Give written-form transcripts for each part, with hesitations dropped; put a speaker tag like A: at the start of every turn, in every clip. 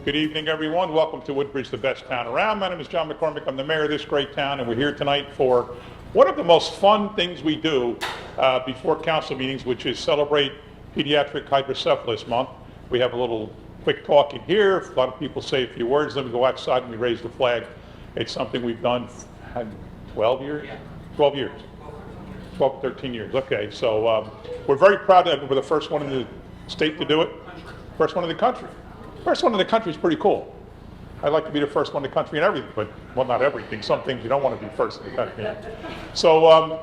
A: Good evening, everyone. Welcome to Woodbridge, the best town around. My name is John McCormick. I'm the mayor of this great town, and we're here tonight for one of the most fun things we do before council meetings, which is celebrate Pediatric Hydrocephalus Month. We have a little quick talk in here. A lot of people say a few words, then we go outside and we raise the flag. It's something we've done, 12 years? 12 years. 12, 13 years. Okay, so we're very proud that we're the first one in the state to do it. First one in the country. First one in the country is pretty cool. I'd like to be the first one in the country in everything, but, well, not everything. Some things you don't want to be first in the country. So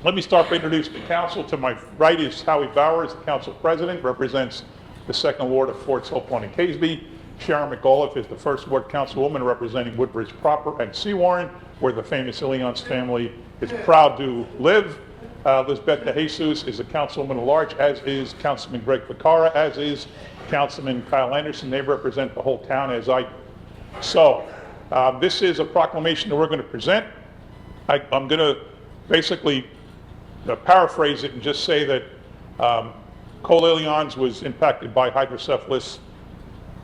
A: let me start by introducing the council. To my right is Howie Bowers, the council president, represents the 2nd Ward of Fort Hope and Caseby. Sharon McAuliffe is the 1st Ward councilwoman representing Woodbridge proper and Seawarren, where the famous Ilians family is proud to live. Lisbeth De Jesus is a councilwoman at large, as is Councilman Greg Ficara, as is Councilman Kyle Anderson. They represent the whole town as I do. So this is a proclamation that we're going to present. I'm going to basically paraphrase it and just say that Cole Ilians was impacted by hydrocephalus.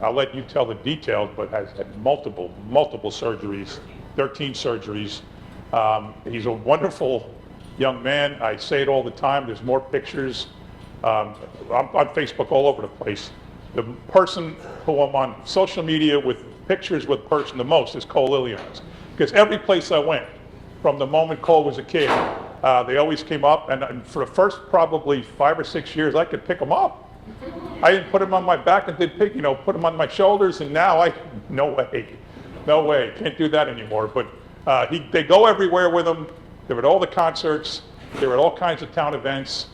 A: I'll let you tell the details, but has had multiple surgeries, 13 surgeries. He's a wonderful young man. I say it all the time. There's more pictures. I'm on Facebook all over the place. The person who I'm on social media with pictures with person the most is Cole Ilians. Because every place I went, from the moment Cole was a kid, they always came up, and for the first probably 5 or 6 years, I could pick them up. I didn't put them on my back, and did put them on my shoulders, and now no way, can't do that anymore. But they go everywhere with him. They're at all the concerts. They're at all kinds of town events.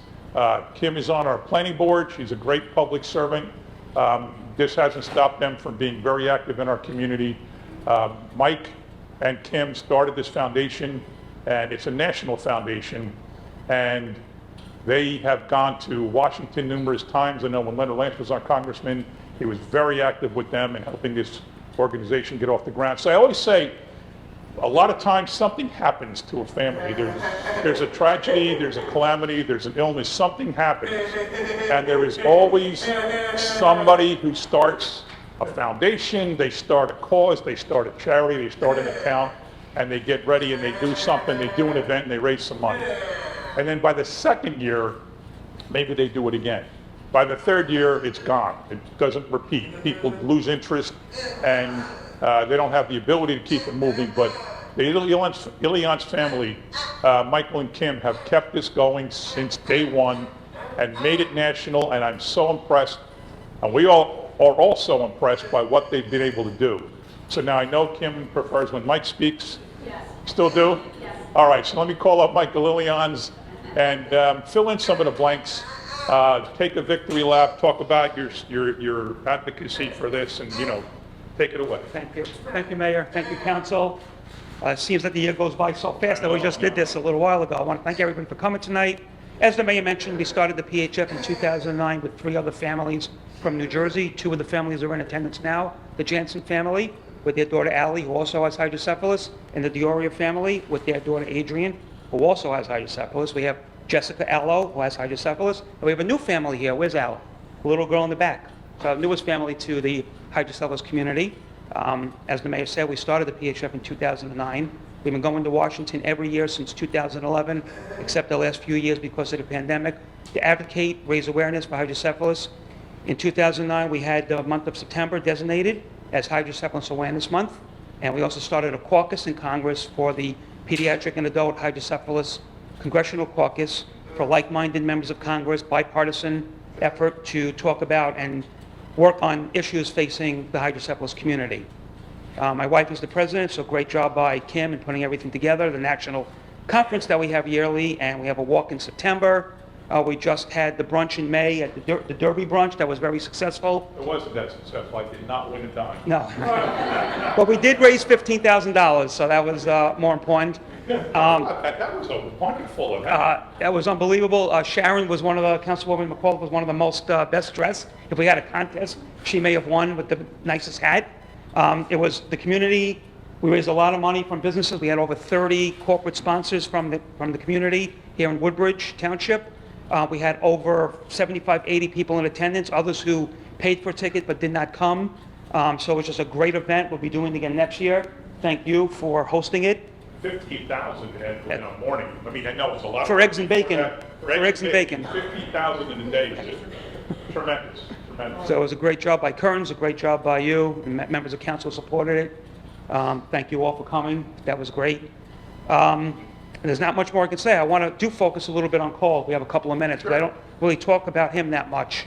A: Kim is on our planning board. She's a great public servant. This hasn't stopped them from being very active in our community. Mike and Kim started this foundation, and it's a national foundation, and they have gone to Washington numerous times. I know when Leonard Lance was our congressman, he was very active with them in helping this organization get off the ground. So I always say, a lot of times something happens to a family. There's a tragedy, there's a calamity, there's an illness, something happens. And there is always somebody who starts a foundation, they start a cause, they start a charity, they start an account, and they get ready and they do something, they do an event and they raise some money. And then by the 2nd year, maybe they do it again. By the 3rd year, it's gone. It doesn't repeat. People lose interest and they don't have the ability to keep it moving, but the Ilians family, Michael and Kim, have kept this going since day one and made it national, and I'm so impressed, and we all are also impressed by what they've been able to do. So now I know Kim prefers when Mike speaks. Yes. Still do? Yes. All right, so let me call up Michael Ilians and fill in some of the blanks. Take a victory lap, talk about your advocacy for this, and take it away.
B: Thank you. Thank you, Mayor. Thank you, Council. It seems that the year goes by so fast that we just did this a little while ago. I want to thank everybody for coming tonight. As the Mayor mentioned, we started the PHF in 2009 with 3 other families from New Jersey. 2 of the families are in attendance now. The Jansen family with their daughter Allie, who also has hydrocephalus, and the Dioria family with their daughter Adrian, who also has hydrocephalus. We have Jessica Allo, who has hydrocephalus. And we have a new family here. Where's Allo? A little girl in the back. So our newest family to the hydrocephalus community. As the Mayor said, we started the PHF in 2009. We've been going to Washington every year since 2011, except the last few years because of the pandemic, to advocate, raise awareness for hydrocephalus. In 2009, we had the month of September designated as Hydrocephalus Awareness Month, and we also started a caucus in Congress for the Pediatric and Adult Hydrocephalus Congressional Caucus for like-minded members of Congress, bipartisan effort to talk about and work on issues facing the hydrocephalus community. My wife is the president, so great job by Kim in putting everything together, the national conference that we have yearly, and we have a walk in September. We just had the brunch in May at the Derby brunch that was very successful.
A: It wasn't that successful. I did not win a dime.
B: No. But we did raise $15,000, so that was more important.
A: That was a wonderful event.
B: That was unbelievable. Sharon was Councilwoman McAuliffe was one of the most best dressed. If we had a contest, she may have won with the nicest hat. It was the community. We raised a lot of money from businesses. We had over 30 corporate sponsors from the community here in Woodbridge Township. We had over 75, 80 people in attendance, others who paid for a ticket but did not come. So it was just a great event. We'll be doing it again next year. Thank you for hosting it.
A: 50,000 in a morning. I mean, I know it's a lot.
B: For eggs and bacon.
A: For eggs and bacon.
B: 50,000
A: 50,000 in a day is just tremendous, tremendous.
B: So it was a great job by Kearns, a great job by you, and members of council supported it. Thank you all for coming. That was great. And there's not much more I can say. I want to focus a little bit on Cole. We have a couple of minutes, but I don't really talk about him that much.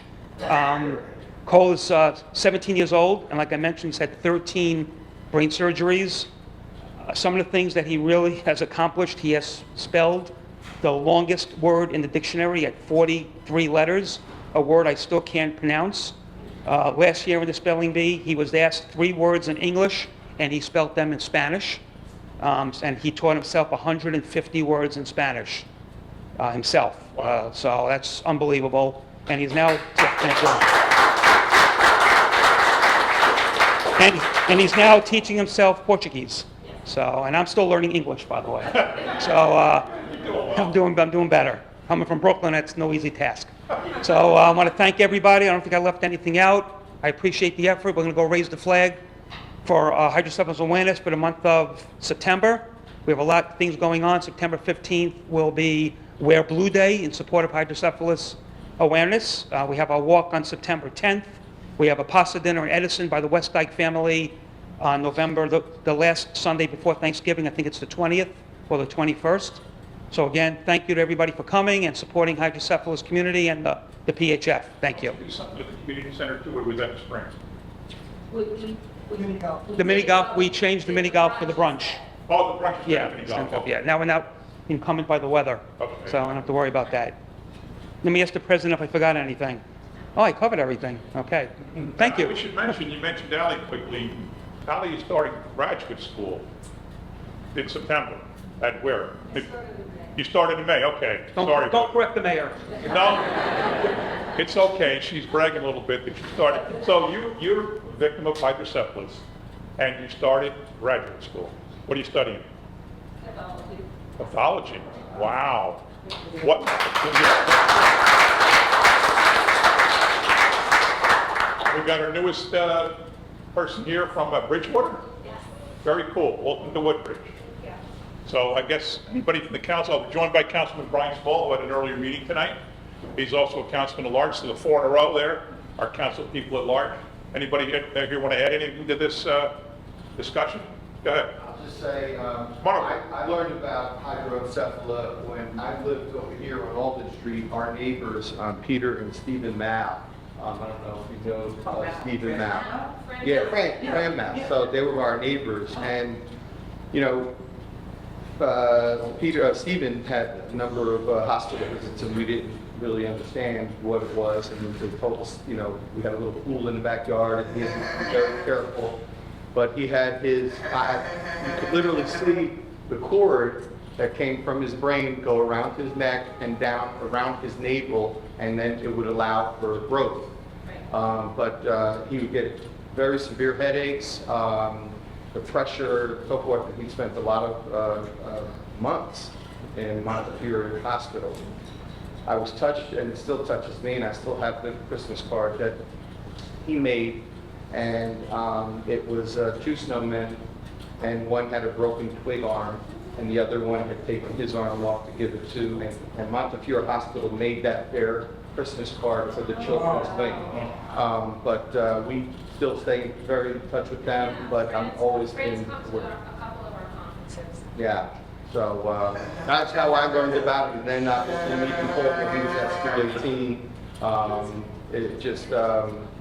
B: Cole is 17 years old, and like I mentioned, he's had 13 brain surgeries. Some of the things that he really has accomplished, he has spelled the longest word in the dictionary at 43 letters, a word I still can't pronounce. Last year in the spelling bee, he was asked 3 words in English, and he spelled them in Spanish. And he taught himself 150 words in Spanish himself. So that's unbelievable. And he's now... And he's now teaching himself Portuguese. So, and I'm still learning English, by the way. So I'm doing better. Coming from Brooklyn, that's no easy task. So I want to thank everybody. I don't think I left anything out. I appreciate the effort. We're going to go raise the flag for hydrocephalus awareness for the month of September. We have a lot of things going on. September 15th will be Wear Blue Day in support of hydrocephalus awareness. We have our walk on September 10th. We have a pasta dinner in Edison by the West Dyke family on November, the last Sunday before Thanksgiving. I think it's the 20th or the 21st. So again, thank you to everybody for coming and supporting hydrocephalus community and the PHF. Thank you.
A: Do something at the community center too, or was that in spring?
B: The mini golf, we changed the mini golf for the brunch.
A: Oh, the brunch is
B: Yeah,
A: mini golf.
B: yeah. Now we're not incumbent by the weather,
A: Okay.
B: so I don't have to worry about that. Let me ask the president if I forgot anything. Oh, I covered everything. Okay. Thank you.
A: We should mention, you mentioned Allie quickly. Allie is starting graduate school in September. At where? You started in May, okay. Sorry.
B: Don't correct the mayor.
A: No, it's okay. She's bragging a little bit that you started. So you're a victim of hydrocephalus, and you started graduate school. What are you studying?
C: Pathology.
A: Pathology. Wow. What? We got our newest person here from Bridgewater.
C: Yes.
A: Very cool. Welcome to Woodbridge.
C: Yeah.
A: So I guess anybody from the council, I'm joined by Councilman Brian Small, who had an earlier meeting tonight. He's also a councilman at large, so the 4 in a row there are council people at large. Anybody here want to add anything to this discussion? Go ahead.
D: I'll just say,
A: Mark.
D: I learned about hydrocephalus when I lived over here on Alden Street. Our neighbors, Peter and Stephen Mao. I don't know if you know Stephen Mao. Yeah, Fran Mao. So they were our neighbors, and you know, Stephen had a number of hospital visits, and we didn't really understand what it was. And they told us, you know, we had a little pool in the backyard, and he had to be very careful. But he had his, you could literally see the cord that came from his brain go around his neck and down around his navel, and then it would allow for growth. But he would get very severe headaches, the pressure, so forth. And he spent a lot of months in Montefiore Hospital. I was touched, and it still touches me, and I still have the Christmas card that he made. And it was 2 snowmen, and one had a broken twig arm, and the other one had taken his arm off to give it to, and Montefiore Hospital made that their Christmas card for the children's thing. But we still stay very in touch with them, but I'm always in.
C: Come to a couple of our conferences.
D: Yeah, so that's how I learned about it, and then when we can hold when he was at school 18, it just,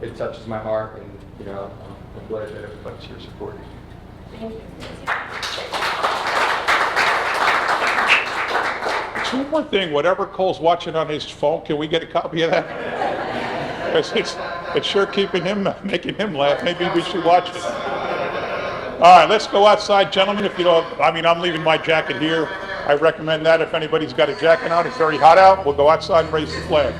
D: it touches my heart, and you know, I'm glad that everybody's here supporting.
C: Thank you.
A: So one more thing, whatever Cole's watching on his phone, can we get a copy of that? 'Cause it's sure keeping him, making him laugh. Maybe we should watch it. All right, let's go outside, gentlemen. If you don't, I mean, I'm leaving my jacket here. I recommend that if anybody's got a jacket on. It's very hot out. We'll go outside and raise the flag.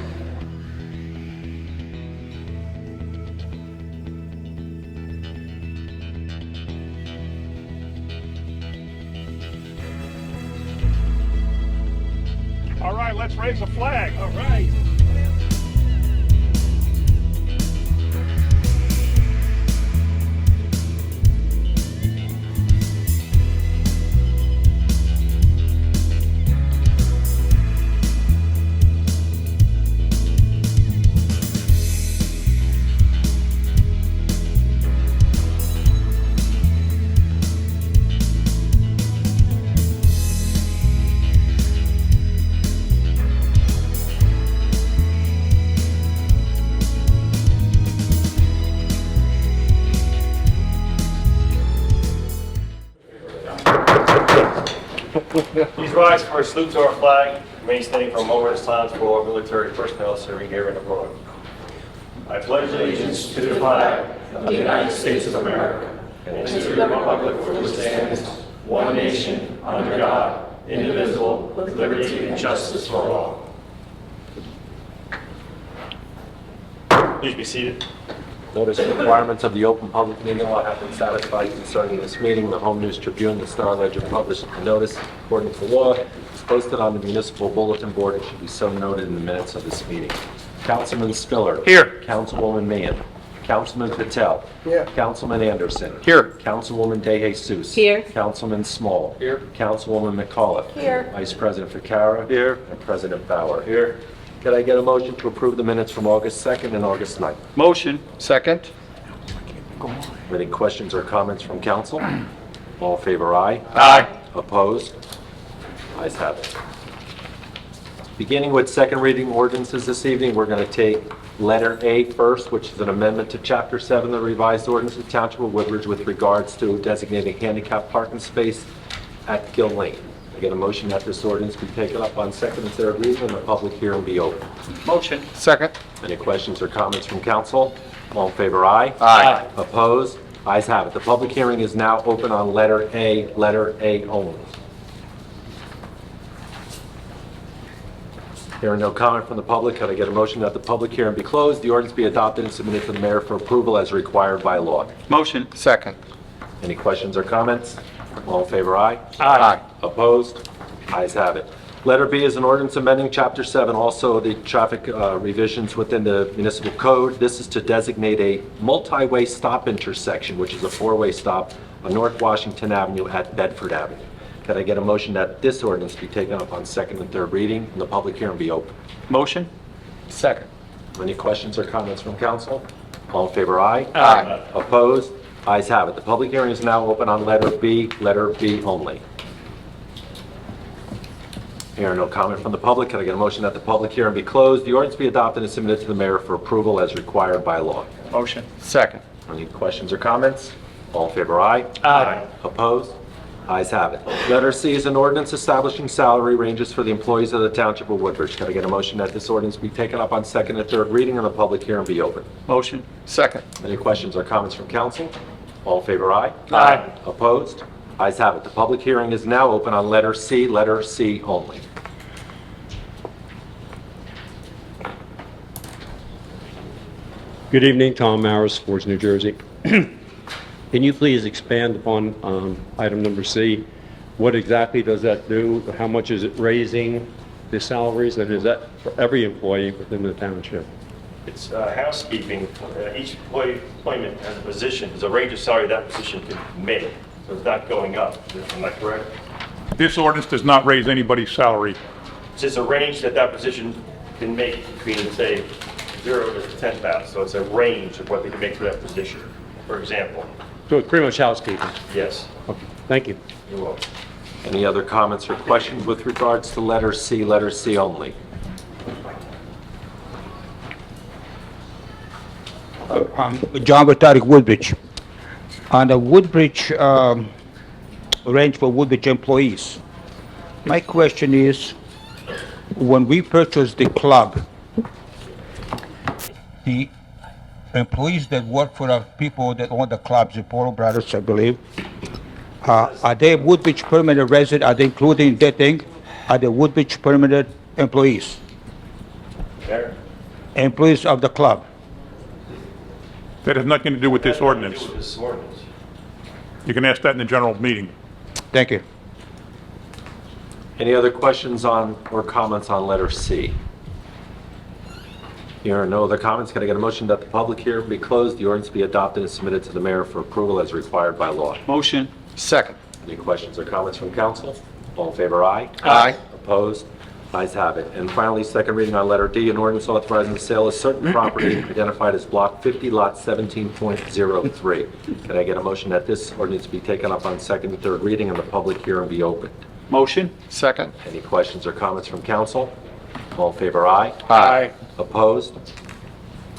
A: All right, let's raise a flag. All right.
E: Please rise for a salute to our flag. Remain standing for a moment of silence for all military personnel serving here and abroad. I pledge allegiance to the flag of the United States of America and to the republic for which it stands, one nation, under God, indivisible, with liberty and justice for all. Please be seated.
F: Notice requirements of the open public meeting law have been satisfied concerning this meeting. The Home News Tribune, the Star Ledger published the notice according to law. It's posted on the municipal bulletin board and should be so noted in the minutes of this meeting. Councilman Spiller.
B: Here.
F: Councilwoman Meehan. Councilman Patel.
D: Here.
F: Councilman Anderson.
B: Here.
F: Councilwoman De Jesus.
C: Here.
F: Councilman Small.
E: Here.
F: Councilwoman McAuliffe.
C: Here.
F: Vice President Ficarra.
E: Here.
F: And President Bauer.
E: Here.
F: Could I get a motion to approve the minutes from August 2nd and August 9th?
E: Motion. Second.
F: Any questions or comments from council? All in favor, aye.
E: Aye.
F: Opposed? Ayes have it. Beginning with second reading ordinances this evening, we're going to take letter A first, which is an amendment to Chapter 7 of the revised ordinance of Township of Woodbridge with regards to designating handicap parking space at Gill Lane. I get a motion that this ordinance be taken up on second and third reading and the public hearing be open.
E: Motion. Second.
F: Any questions or comments from council? All in favor, aye.
E: Aye.
F: Opposed? Ayes have it. The public hearing is now open on letter A only. Hearing no comment from the public, could I get a motion that the public hearing be closed, the ordinance be adopted and submitted to the mayor for approval as required by law?
E: Motion. Second.
F: Any questions or comments? All in favor, aye.
E: Aye.
F: Opposed? Ayes have it. Letter B is an ordinance amending Chapter 7, also the traffic revisions within the municipal code. This is to designate a multi-way stop intersection, which is a four-way stop on North Washington Avenue at Bedford Avenue. Could I get a motion that this ordinance be taken up on second and third reading and the public hearing be open?
E: Motion. Second.
F: Any questions or comments from council? All in favor, aye.
E: Aye.
F: Opposed? Ayes have it. The public hearing is now open on letter B only. Hearing no comment from the public, can I get a motion that the public hearing be closed, the ordinance be adopted and submitted to the mayor for approval as required by law?
E: Motion. Second.
F: Any questions or comments? All in favor, aye.
E: Aye.
F: Opposed? Ayes have it. Letter C is an ordinance establishing salary ranges for the employees of the Township of Woodbridge. Can I get a motion that this ordinance be taken up on second and third reading and the public hearing be open?
E: Motion. Second.
F: Any questions or comments from council? All in favor, aye.
E: Aye.
F: Opposed? Ayes have it. The public hearing is now open on letter C only.
G: Good evening, Tom Maris, Sports, New Jersey. Can you please expand upon item number C? What exactly does that do? How much is it raising the salaries? And is that for every employee within the township?
E: It's housekeeping. Each employment has a position, there's a range of salary that position can make, so it's not going up. Am I correct?
A: This ordinance does not raise anybody's salary.
E: It's just a range that that position can make between, say, 0 to 10,000. So it's a range of what they can make for that position, for example.
G: So it's pretty much housekeeping.
E: Yes.
G: Okay, thank you.
E: You're welcome.
F: Any other comments or questions with regards to letter C only?
H: John Batarik, Woodbridge. On the Woodbridge range for Woodbridge employees, my question is, when we purchased the club, the employees that work for the people that own the clubs, the Polo Brothers, I believe, are they Woodbridge permanent resident? Are they included in that thing? Are they Woodbridge permanent employees?
E: There.
H: Employees of the club?
A: That has nothing to do with this ordinance.
E: This ordinance.
A: You can ask that in the general meeting.
H: Thank you.
F: Any other questions on or comments on letter C? Here are no other comments. Can I get a motion that the public hearing be closed, the ordinance be adopted and submitted to the mayor for approval as required by law?
E: Motion. Second.
F: Any questions or comments from council? All in favor, aye.
E: Aye.
F: Opposed? Ayes have it. And finally, second reading on letter D, an ordinance authorizing the sale of certain property identified as block 50, lot 17.03. Can I get a motion that this ordinance be taken up on second and third reading and the public hearing be opened?
E: Motion. Second.
F: Any questions or comments from council? All in favor, aye.
E: Aye.
F: Opposed?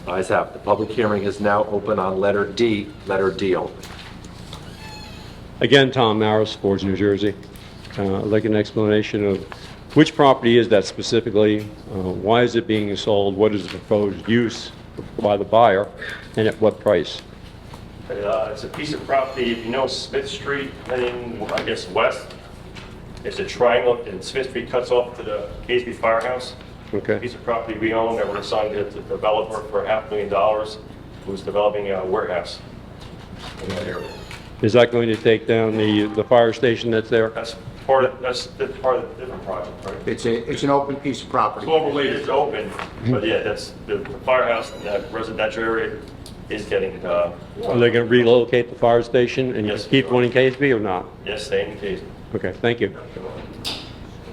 F: Ayes have it. The public hearing is now open on letter D only.
G: Again, Tom Maris, Sports, New Jersey. I'd like an explanation of which property is that specifically, why is it being sold, what is the proposed use by the buyer, and at what price?
E: It's a piece of property, if you know Smith Street, heading, I guess, west. It's a triangle, and Smith Street cuts off to the Casby Firehouse.
G: Okay.
E: Piece of property we own that we're assigned to the developer for $500,000, who's developing a warehouse in that area.
G: Is that going to take down the fire station that's there?
E: That's part of the different project, right?
H: It's an open piece of property.
E: It's overlaid, it's open, but yeah, that's, the firehouse in that residential area is getting,
G: Are they going to relocate the fire station and
E: Yes.
G: keep one in Casby or not?
E: yes, staying in case.
G: Okay, thank you.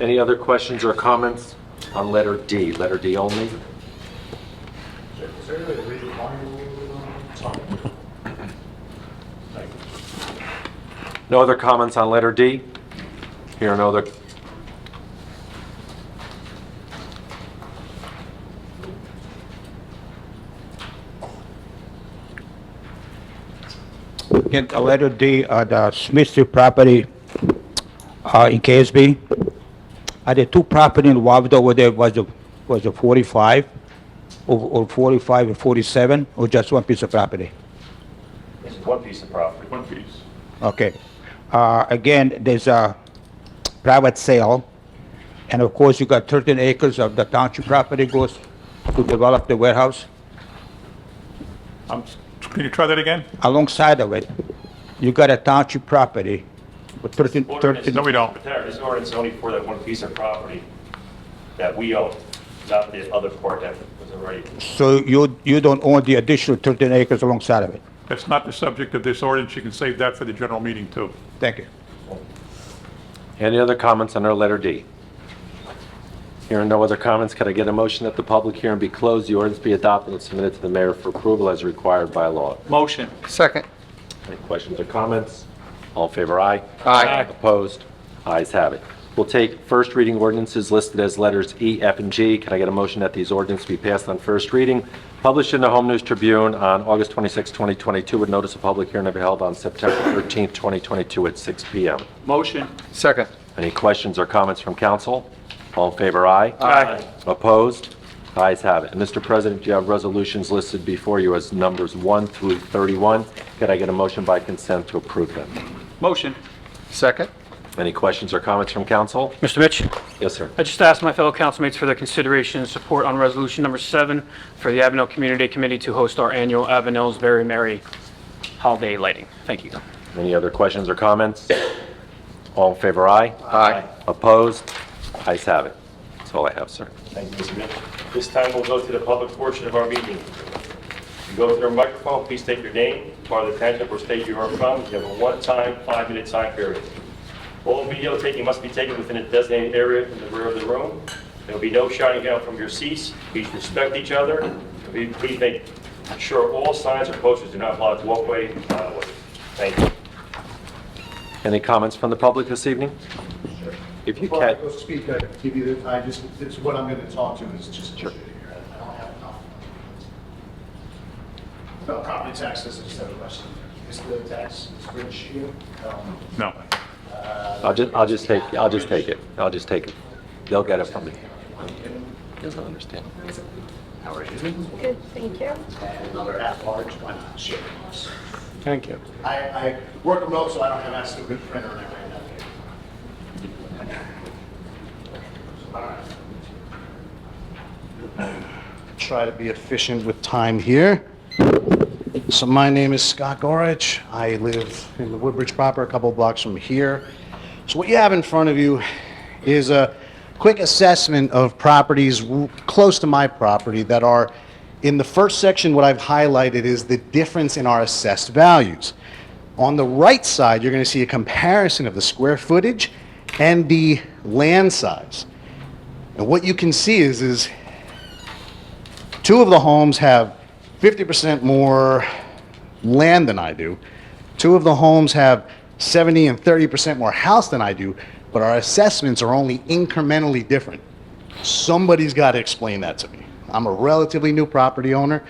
F: Any other questions or comments on letter D? Letter D only? No other comments on letter D? Here, no other.
H: Again, letter D, the Smith Street property in KSB. The two property involved over there was a 45, or 45 or 47, or just one piece of property?
E: It's one piece of property.
A: One piece.
H: Okay. Again, there's a private sale, and of course, you got 13 acres of the township property goes to develop the warehouse.
A: Can you try that again?
H: Alongside of it, you got a township property with 13,
A: No, we don't.
E: This ordinance is only for that one piece of property that we own, not the other part that was already.
H: so you don't own the additional 13 acres alongside of it?
A: That's not the subject of this ordinance. You can save that for the general meeting, too.
H: Thank you.
F: Any other comments on our letter D? Hearing no other comments, could I get a motion that the public hearing be closed, the ordinance be adopted, and submitted to the mayor for approval as required by law?
D: Motion. Second.
F: Any questions or comments? All in favor, aye?
D: Aye.
F: Opposed? Ayes have it. We'll take first reading ordinances listed as letters E, F, and G. Can I get a motion that these ordinances be passed on first reading, published in the Home News Tribune on August 26, 2022, with notice of public hearing to be held on September 13, 2022 at 6 p.m.?
D: Motion. Second.
F: Any questions or comments from council? All in favor, aye?
D: Aye.
F: Opposed? Ayes have it. And Mr. President, you have resolutions listed before you as numbers 1 through 31. Could I get a motion by consent to approve them?
D: Motion. Second.
F: Any questions or comments from council?
I: Mr. Mitch,
F: Yes, sir.
I: I just asked my fellow councilmates for their consideration and support on resolution number 7 for the Avenel Community Committee to host our annual Avenel's Very Merry Holiday Lighting. Thank you.
F: Any other questions or comments? All in favor, aye?
D: Aye.
F: Opposed? Ayes have it. That's all I have, sir.
E: Thank you, Mr. Mitchell. This time we'll go to the public portion of our meeting. You go to the microphone, please state your name, part of the township, or state you are from. You have a one-time, 5-minute time period. All video taking must be taken within a designated area in the rear of the room. There will be no shouting out from your seats. Please respect each other. Please make sure all signs or posters do not block the walkway. Thank you.
F: Any comments from the public this evening? If you
J: Before I
F: can,
J: go speak, I give you the, it's what I'm going to talk to is just bullshit here. I don't have enough. About property taxes, I just have a question. Is the tax bridge here?
A: No.
F: I'll just take it. They'll get it from me. Doesn't understand.
J: How are you?
C: Good, thank you.
J: Another at large, why not share?
I: Thank you.
J: I work remote, so I don't have access to a good printer and everything. Try to be efficient with time here. So my name is Scott Gorich. I live in the Woodbridge proper, a couple of blocks from here. So what you have in front of you is a quick assessment of properties close to my property that are, in the first section, what I've highlighted is the difference in our assessed values. On the right side, you're going to see a comparison of the square footage and the land size. And what you can see is two of the homes have 50% more land than I do. Two of the homes have 70 and 30% more house than I do, but our assessments are only incrementally different. Somebody's got to explain that to me. I'm a relatively new property owner.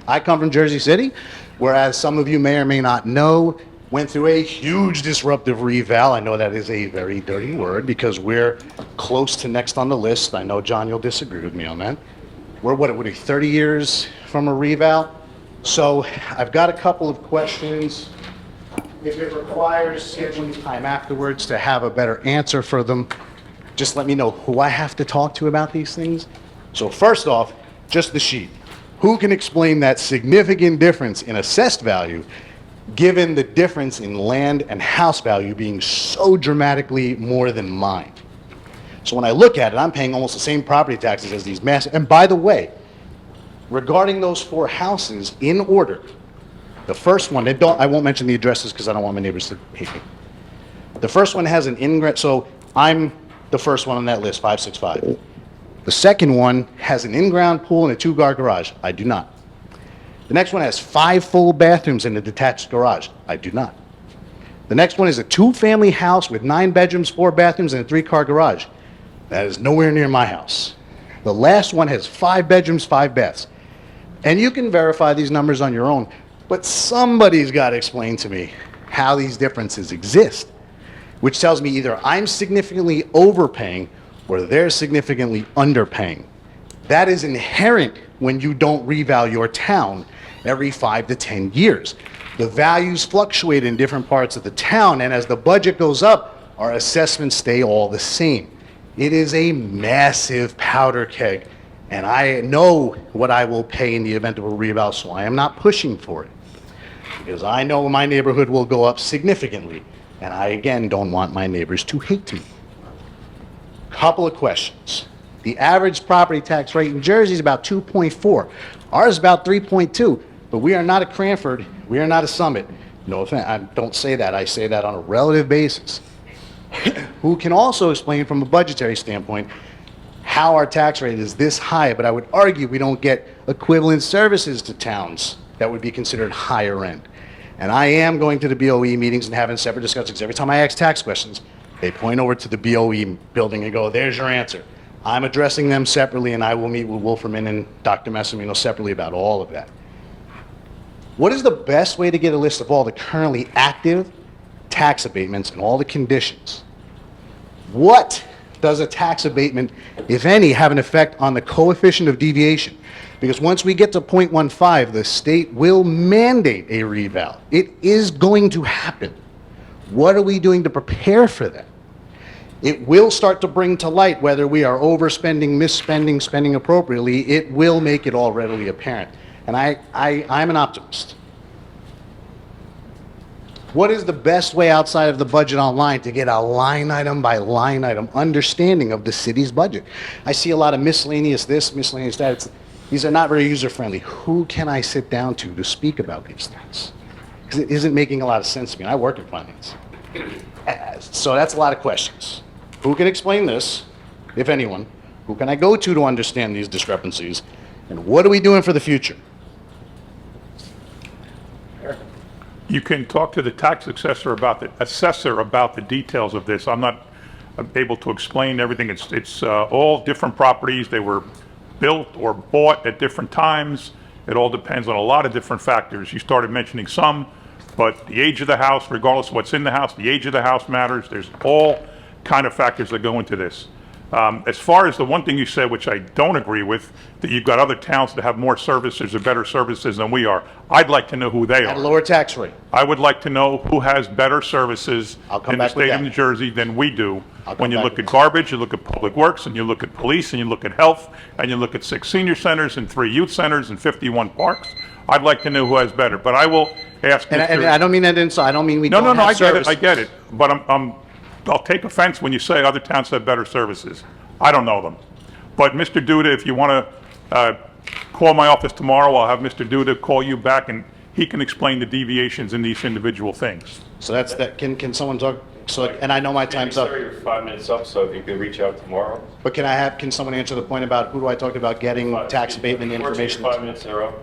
J: I come from Jersey City, whereas some of you may or may not know, went through a huge disruptive reval. I know that is a very dirty word because we're close to next on the list. I know, John, you'll disagree with me on that. We're, what would it be, 30 years from a reval? So I've got a couple of questions. If it requires scheduling time afterwards to have a better answer for them, just let me know who I have to talk to about these things. So first off, just the sheet. Who can explain that significant difference in assessed value given the difference in land and house value being so dramatically more than mine? So when I look at it, I'm paying almost the same property taxes as these massive, and by the way, regarding those 4 houses in order, the first one, I won't mention the addresses because I don't want my neighbors to hate me. The first one has an in-ground, so I'm the first one on that list, 565. The second one has an in-ground pool and a 2-car garage. I do not. The next one has 5 full bathrooms and a detached garage. I do not. The next one is a 2-family house with 9 bedrooms, 4 bathrooms, and a 3-car garage. That is nowhere near my house. The last one has 5 bedrooms, 5 baths. And you can verify these numbers on your own, but somebody's got to explain to me how these differences exist, which tells me either I'm significantly overpaying or they're significantly underpaying. That is inherent when you don't revalue your town every 5 to 10 years. The values fluctuate in different parts of the town, and as the budget goes up, our assessments stay all the same. It is a massive powder keg, and I know what I will pay in the event of a reval, so I am not pushing for it. Because I know my neighborhood will go up significantly, and I, again, don't want my neighbors to hate me. Couple of questions. The average property tax rate in Jersey is about 2.4. Ours is about 3.2, but we are not a Cranford. We are not a Summit. No offense, I don't say that. I say that on a relative basis. Who can also explain from a budgetary standpoint how our tax rate is this high, but I would argue we don't get equivalent services to towns that would be considered higher end. And I am going to the BOE meetings and having separate discussions. Every time I ask tax questions, they point over to the BOE building and go, there's your answer. I'm addressing them separately, and I will meet with Wolferman and Dr. Messamino separately about all of that. What is the best way to get a list of all the currently active tax abatements and all the conditions? What does a tax abatement, if any, have an effect on the coefficient of deviation? Because once we get to 0.15, the state will mandate a reval. It is going to happen. What are we doing to prepare for that? It will start to bring to light whether we are overspending, misspending, spending appropriately. It will make it all readily apparent. And I'm an optimist. What is the best way outside of the budget online to get a line item by line item understanding of the city's budget? I see a lot of miscellaneous this, miscellaneous that. These are not very user-friendly. Who can I sit down to speak about these things? Because it isn't making a lot of sense to me. I work in finance. So that's a lot of questions. Who can explain this, if anyone? Who can I go to understand these discrepancies? And what are we doing for the future?
A: You can talk to the tax assessor about the details of this. I'm not able to explain everything. It's all different properties. They were built or bought at different times. It all depends on a lot of different factors. You started mentioning some, but the age of the house, regardless of what's in the house, the age of the house matters. There's all kind of factors that go into this. As far as the one thing you said, which I don't agree with, that you've got other towns that have more services or better services than we are, I'd like to know who they
J: At a
A: are.
J: lower tax rate.
A: I would like to know who has better services
J: I'll come
A: in the
J: back with
A: state of
J: that.
A: New Jersey than we do.
J: I'll come
A: When you
J: back
A: look
J: with
A: at garbage, you look at public works, and you look at police, and you look at health, and you look at 6 senior centers and 3 youth centers and 51 parks. I'd like to know who has better, but I will ask
J: And
A: Mr.
J: I don't mean that inside. I don't mean we
A: No,
J: don't
A: no, no,
J: have
A: I get it,
J: service.
A: I get it. But I'll take offense when you say other towns have better services. I don't know them. But Mr. Duda, if you want to call my office tomorrow, I'll have Mr. Duda call you back, and he can explain the deviations in these individual things.
J: So that's that. Can someone talk? So, and I know my time's up.
E: Sir, you're 5 minutes up, so if you could reach out tomorrow.
J: But can someone answer the point about who do I talk about getting tax abatement information?
E: 5 minutes are up.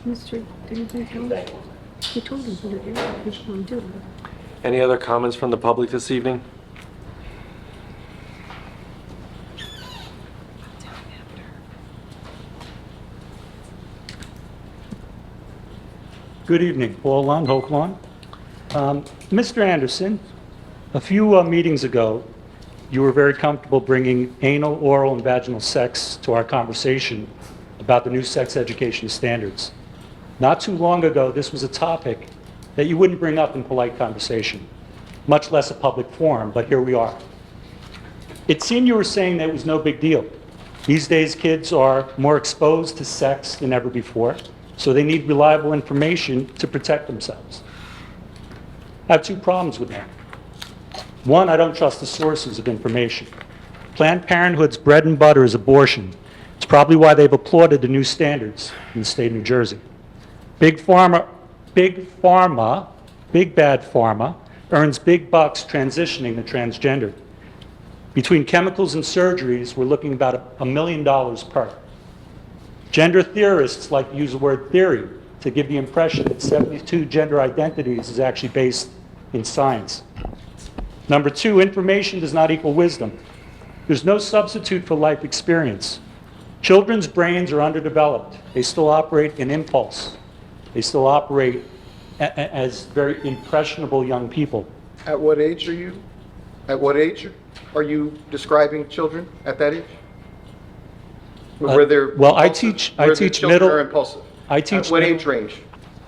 K: Mr. Didn't you tell him? You told him who to do it. Which one do it?
F: Any other comments from the public this evening?
L: Good evening, Paul Lund, Hoke Lawn. Mr. Anderson, a few meetings ago, you were very comfortable bringing anal, oral, and vaginal sex to our conversation about the new sex education standards. Not too long ago, this was a topic that you wouldn't bring up in polite conversation, much less a public forum, but here we are. It seemed you were saying that it was no big deal. These days, kids are more exposed to sex than ever before, so they need reliable information to protect themselves. I have two problems with that. One, I don't trust the sources of information. Planned Parenthood's bread and butter is abortion. It's probably why they've applauded the new standards in the state of New Jersey. Big bad pharma, earns big bucks transitioning to transgender. Between chemicals and surgeries, we're looking about $1 million per. Gender theorists like to use the word theory to give the impression that 72 gender identities is actually based in science. Number two, information does not equal wisdom. There's no substitute for life experience. Children's brains are underdeveloped. They still operate in impulse. They still operate as very impressionable young people.
D: At what age are you? At what age are you describing children at that age? Where they're
L: well, I
D: impulsive?
L: teach
D: Where the children
L: middle.
D: are impulsive?
L: I teach
D: At what
L: middle-
D: age range?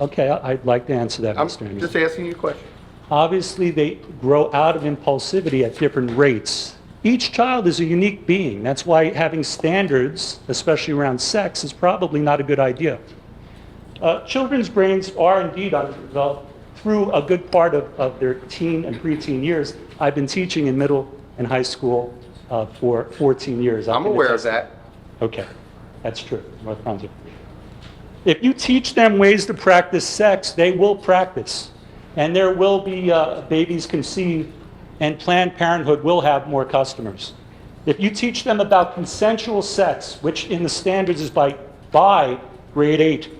L: Okay, I'd like to answer that,
D: I'm
L: Mr. Anderson.
D: just asking you a question.
L: Obviously, they grow out of impulsivity at different rates. Each child is a unique being. That's why having standards, especially around sex, is probably not a good idea. Children's brains are indeed underdeveloped through a good part of their teen and preteen years. I've been teaching in middle and high school for 14 years.
D: I'm aware of that.
L: Okay, that's true, North Brunswick. If you teach them ways to practice sex, they will practice. And there will be babies conceived, and Planned Parenthood will have more customers. If you teach them about consensual sex, which in the standards is by grade 8,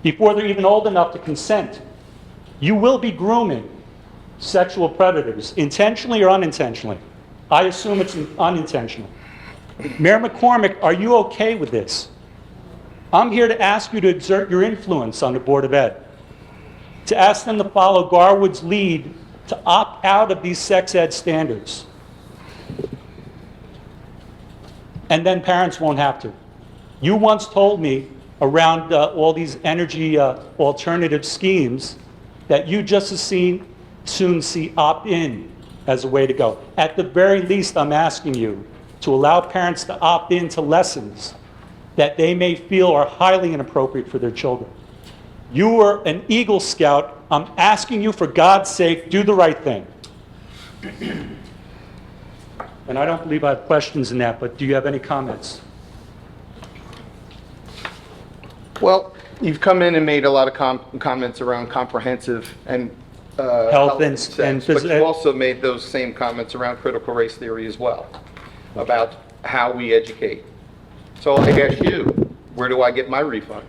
L: before they're even old enough to consent, you will be grooming sexual predators, intentionally or unintentionally. I assume it's unintentional. Mayor McCormick, are you okay with this? I'm here to ask you to exert your influence on the Board of Ed, to ask them to follow Garwood's lead to opt out of these sex ed standards. And then parents won't have to. You once told me around all these energy alternative schemes that you just as soon see opt-in as a way to go. At the very least, I'm asking you to allow parents to opt in to lessons that they may feel are highly inappropriate for their children. You are an Eagle Scout. I'm asking you, for God's sake, do the right thing. And I don't believe I have questions in that, but do you have any comments?
D: Well, you've come in and made a lot of comments around comprehensive and
L: Health and
D: sex, but you also made those same comments around critical race theory as well, about how we educate. So I ask you, where do I get my refund?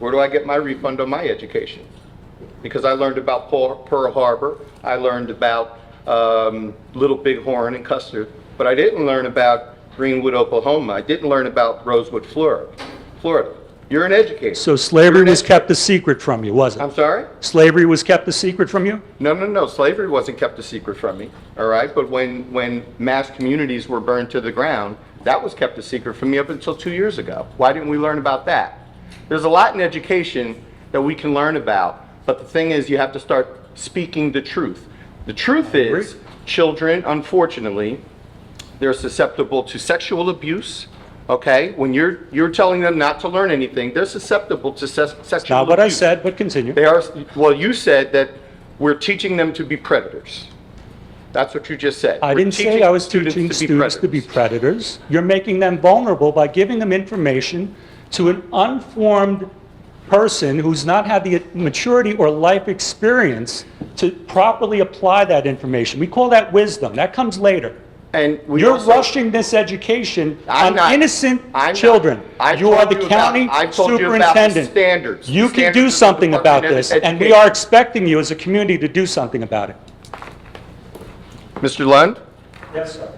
D: Where do I get my refund on my education? Because I learned about Pearl Harbor, I learned about Little Bighorn and Custer, but I didn't learn about Greenwood, Oklahoma. I didn't learn about Rosewood, Florida. You're an educator.
L: So slavery was kept a secret from you, was it?
D: I'm sorry?
L: Slavery was kept a secret from you?
D: No. Slavery wasn't kept a secret from me, all right? But when mass communities were burned to the ground, that was kept a secret from me up until 2 years ago. Why didn't we learn about that? There's a lot in education that we can learn about, but the thing is, you have to start speaking the truth. The truth is, children, unfortunately, they're susceptible to sexual abuse. Okay, when you're telling them not to learn anything, they're susceptible to sexual abuse.
L: Not what I said, but continue.
D: They are. Well, you said that we're teaching them to be predators. That's what you just said.
L: I didn't say I was teaching students to be predators. You're making them vulnerable by giving them information to an unformed person who's not had the maturity or life experience to properly apply that information. We call that wisdom. That comes later.
D: And
L: You're rushing this education
D: I'm
L: on
D: not.
L: innocent
D: I'm
L: children.
D: not.
L: You are the
D: I
L: county
D: told you about the
L: superintendent.
D: standards.
L: You
D: The
L: can do
D: standards of
L: something
D: the
L: about
D: Department
L: this,
D: of
L: and we
D: Education.
L: are expecting you as a community to do something about it.
D: Mr. Lund?
L: Yes, sir.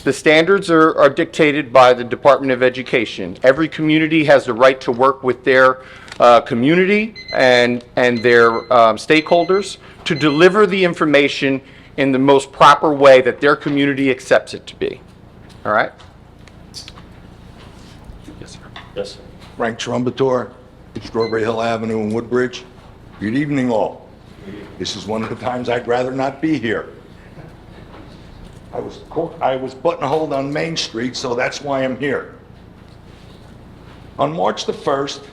D: The standards are dictated by the Department of Education. Every community has the right to work with their community and their stakeholders to deliver the information in the most proper way that their community accepts it to be. All right?
F: Yes, sir.
E: Yes, sir.
M: Frank Trumbator, Strawberry Hill Avenue in Woodbridge. Good evening, all. This is one of the times I'd rather not be here. I was buttonholed on Main Street, so that's why I'm here. On March the 1st,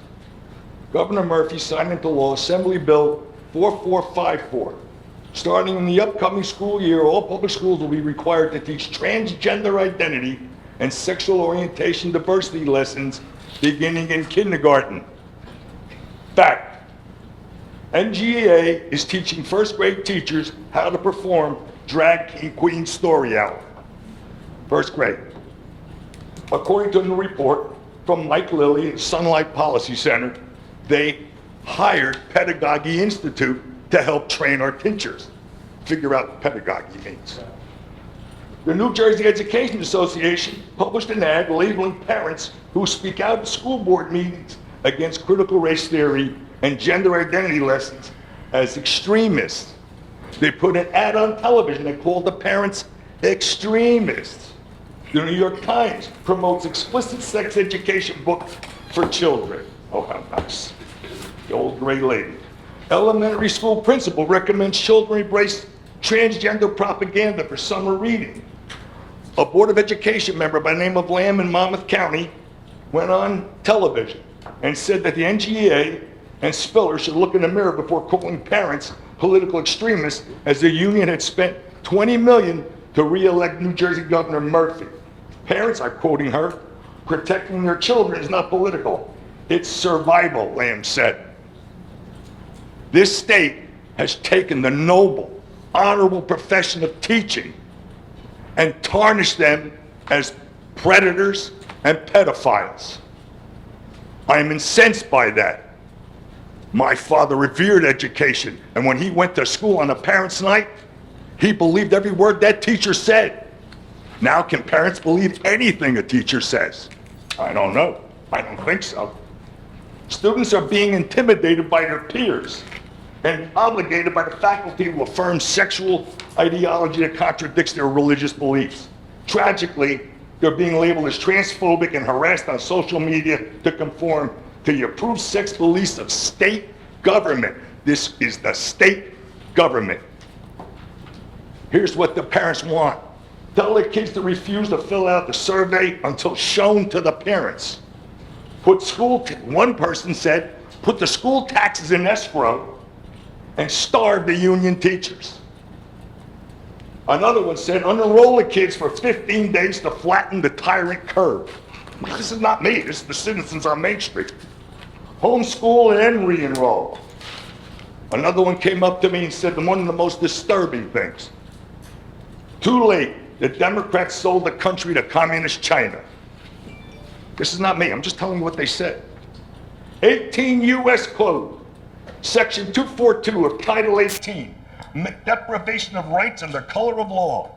M: Governor Murphy signed into law Assembly Bill 4454. Starting in the upcoming school year, all public schools will be required to teach transgender identity and sexual orientation diversity lessons beginning in kindergarten. Fact, NGEA is teaching first grade teachers how to perform Drag Queen Story Hour. First grade. According to a new report from Mike Lilly at Sunlight Policy Center, they hired Pedagogy Institute to help train our teachers. Figure out what pedagogy means. The New Jersey Education Association published an ad labeling parents who speak out at school board meetings against critical race theory and gender identity lessons as extremists. They put an ad on television that called the parents extremists. The New York Times promotes explicit sex education book for children. Oh, how nice. The old gray lady. Elementary school principal recommends children embrace transgender propaganda for summer reading. A Board of Education member by the name of Lamb in Monmouth County went on television and said that the NGEA and Spiller should look in the mirror before calling parents political extremists, as the union had spent $20 million to re-elect New Jersey Governor Murphy. Parents, I'm quoting her, protecting their children is not political. It's survival, Lamb said. This state has taken the noble, honorable profession of teaching and tarnished them as predators and pedophiles. I am incensed by that. My father revered education, and when he went to school on a parents' night, he believed every word that teacher said. Now, can parents believe anything a teacher says? I don't know. I don't think so. Students are being intimidated by their peers and obligated by the faculty to affirm sexual ideology that contradicts their religious beliefs. Tragically, they're being labeled as transphobic and harassed on social media to conform to the approved sex beliefs of state government. This is the state government. Here's what the parents want. Tell their kids to refuse to fill out the survey until shown to the parents. One person said, put the school taxes in escrow and starve the union teachers. Another one said, unenroll the kids for 15 days to flatten the tyrant curve. This is not me, this is the citizens on Main Street. Homeschool and then re-enroll. Another one came up to me and said one of the most disturbing things. Too late, the Democrats sold the country to communist China. This is not me, I'm just telling you what they said. 18 U.S. Code, Section 242 of Title 18, deprivation of rights under color of law,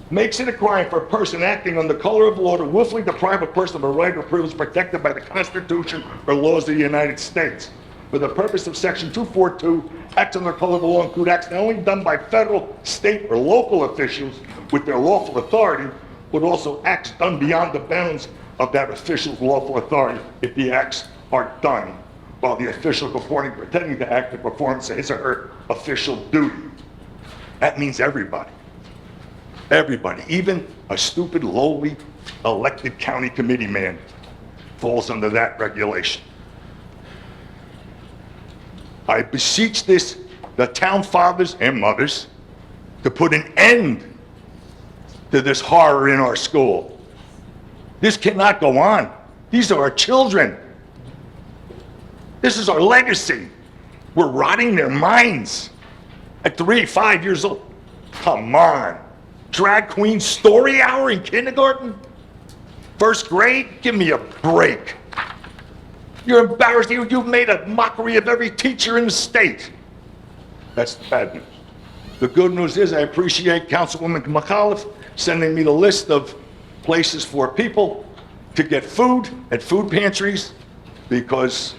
M: makes it a crime for a person acting on the color of law to willfully deprive a person of a right or privilege protected by the Constitution or laws of the United States. For the purpose of Section 242, acts under color of law include acts not only done by federal, state, or local officials with their lawful authority, but also acts done beyond the bounds of that official's lawful authority if the acts are done while the official purporting pretending to act to perform his or her official duty. That means everybody. Everybody, even a stupid, lowly, elected county committee man falls under that regulation. I beseech the town fathers and mothers to put an end to this horror in our school. This cannot go on. These are our children. This is our legacy. We're rotting their minds at 3, 5 years old. Come on. Drag Queen Story Hour in kindergarten? First grade? Give me a break. You're embarrassed. You've made a mockery of every teacher in the state. That's the bad news. The good news is I appreciate Councilwoman McAuliffe sending me the list of places for people to get food at food pantries because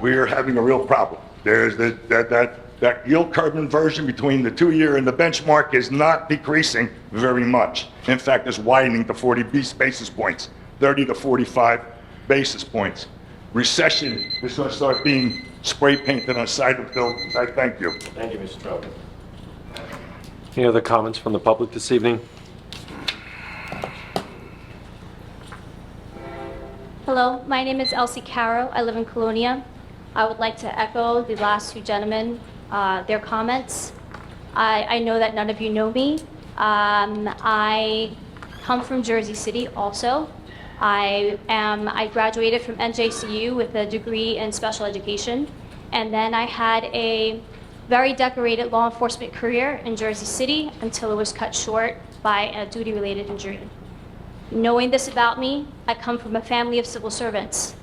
M: we're having a real problem. There's that yield curve inversion between the 2-year and the benchmark is not decreasing very much. In fact, it's widening to 40 basis points, 30 to 45 basis points. Recession is going to start being spray painted on the side of buildings. I thank you.
E: Thank you, Mr. Trout.
F: Any other comments from the public this evening?
N: Hello, my name is Elsie Caro. I live in Colonia. I would like to echo the last two gentlemen, their comments. I know that none of you know me. I come from Jersey City also. I graduated from NJCU with a degree in special education, and then I had a very decorated law enforcement career in Jersey City until it was cut short by a duty-related injury. Knowing this about me, I come from a family of civil servants.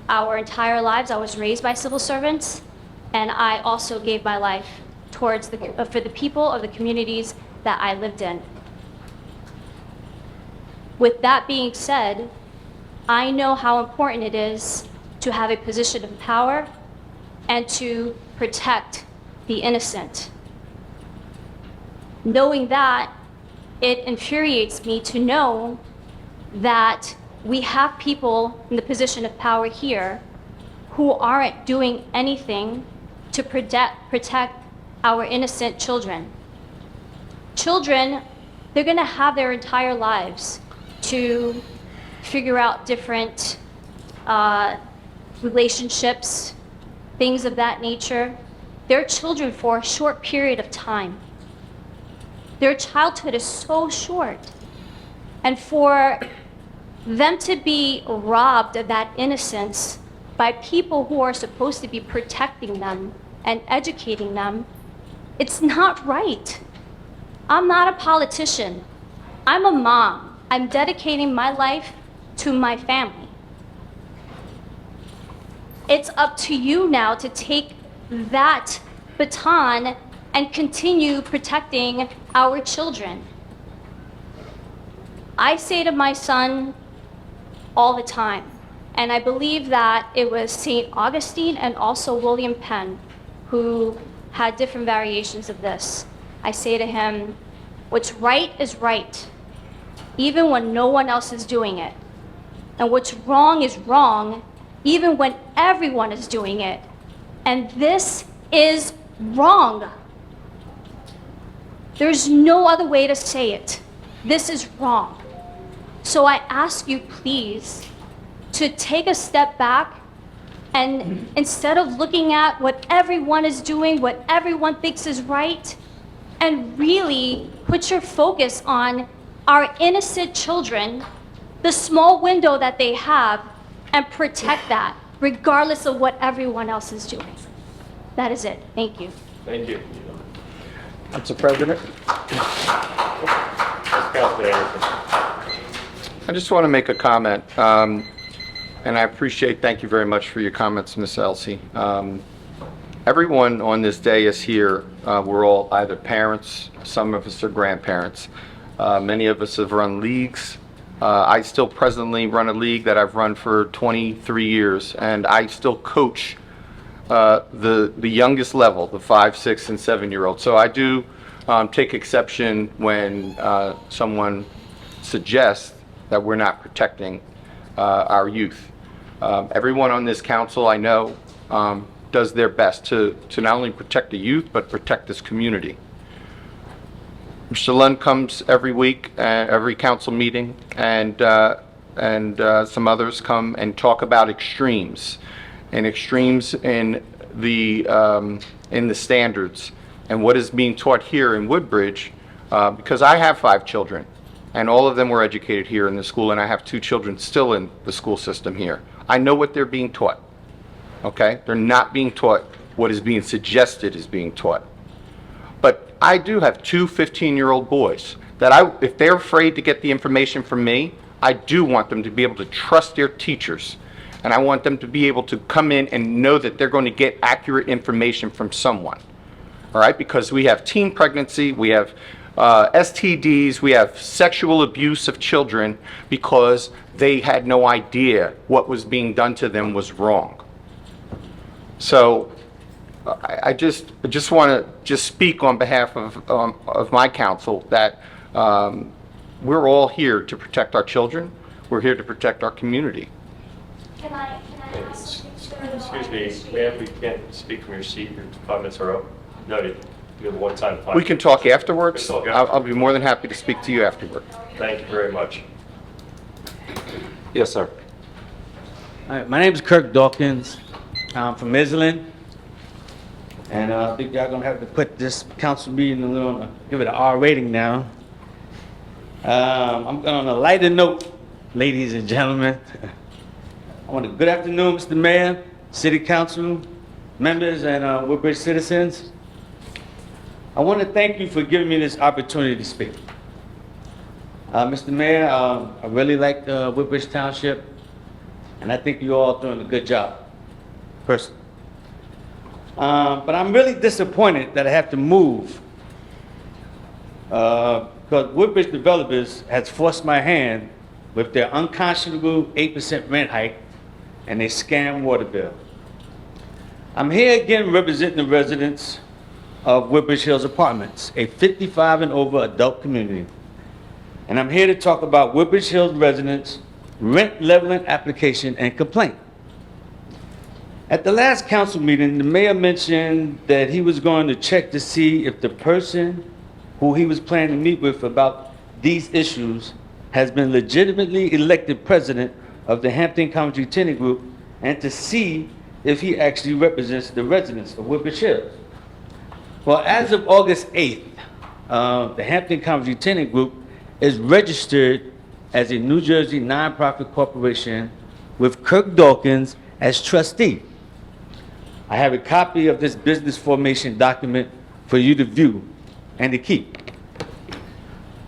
N: Our entire lives, I was raised by civil servants, and I also gave my life towards for the people of the communities that I lived in. With that being said, I know how important it is to have a position of power and to protect the innocent. Knowing that, it infuriates me to know that we have people in the position of power here who aren't doing anything to protect our innocent children. Children, they're gonna have their entire lives to figure out different relationships, things of that nature. They're children for a short period of time. Their childhood is so short. And for them to be robbed of that innocence by people who are supposed to be protecting them and educating them, it's not right. I'm not a politician. I'm a mom. I'm dedicating my life to my family. It's up to you now to take that baton and continue protecting our children. I say to my son all the time, and I believe that it was St. Augustine and also William Penn who had different variations of this. I say to him, what's right is right, even when no one else is doing it. And what's wrong is wrong, even when everyone is doing it. And this is wrong. There's no other way to say it. This is wrong. So I ask you, please, to take a step back and instead of looking at what everyone is doing, what everyone thinks is right, and really put your focus on our innocent children, the small window that they have, and protect that, regardless of what everyone else is doing. That is it. Thank you.
E: Thank you.
D: Mr. President.
E: Councilman Anderson.
D: I just want to make a comment, and I appreciate, thank you very much for your comments, Ms. Elsie. Everyone on this day is here. We're all either parents, some of us are grandparents. Many of us have run leagues. I still presently run a league that I've run for 23 years, and I still coach the youngest level, the 5, 6, and 7-year-olds. So I do take exception when someone suggests that we're not protecting our youth. Everyone on this council, I know, does their best to not only protect the youth, but protect this community. Mr. Lund comes every week, every council meeting, and some others come and talk about extremes, and extremes in the standards, and what is being taught here in Woodbridge, because I have 5 children, and all of them were educated here in the school, and I have 2 children still in the school system here. I know what they're being taught, okay? They're not being taught what is being suggested is being taught. But I do have 2 15-year-old boys that if they're afraid to get the information from me, I do want them to be able to trust their teachers. And I want them to be able to come in and know that they're going to get accurate information from someone. All right? Because we have teen pregnancy, we have STDs, we have sexual abuse of children because they had no idea what was being done to them was wrong. So I just want to just speak on behalf of my council that we're all here to protect our children. We're here to protect our community.
N: Can I ask something to...
E: Excuse me, ma'am, we can't speak from your seat. Your 5 minutes are up. Noted. You have one time.
D: We can talk afterwards.
E: We can talk
D: I'll be more than happy to speak to you afterward.
E: Thank you very much.
F: Yes, sir.
O: All right, my name is Kirk Dawkins. I'm from Island. And I think y'all gonna have to put this council meeting a little, give it an R rating now. I'm on a lighter note, ladies and gentlemen. I want a good afternoon, Mr. Mayor, City Council members, and Woodbridge citizens. I want to thank you for giving me this opportunity to speak. Mr. Mayor, I really like Woodbridge Township, and I think you all doing a good job, personally. But I'm really disappointed that I have to move because Woodbridge developers has forced my hand with their unconscionable 8% rent hike and a scam water bill. I'm here again representing the residents of Woodbridge Hills Apartments, a 55 and over adult community. And I'm here to talk about Woodbridge Hills residents' rent leveling application and complaint. At the last council meeting, the mayor mentioned that he was going to check to see if the person who he was planning to meet with about these issues has been legitimately elected president of the Hampton Country Tenant Group and to see if he actually represents the residents of Woodbridge Hills. Well, as of August 8th, the Hampton Country Tenant Group is registered as a New Jersey nonprofit corporation with Kirk Dawkins as trustee. I have a copy of this business formation document for you to view and to keep.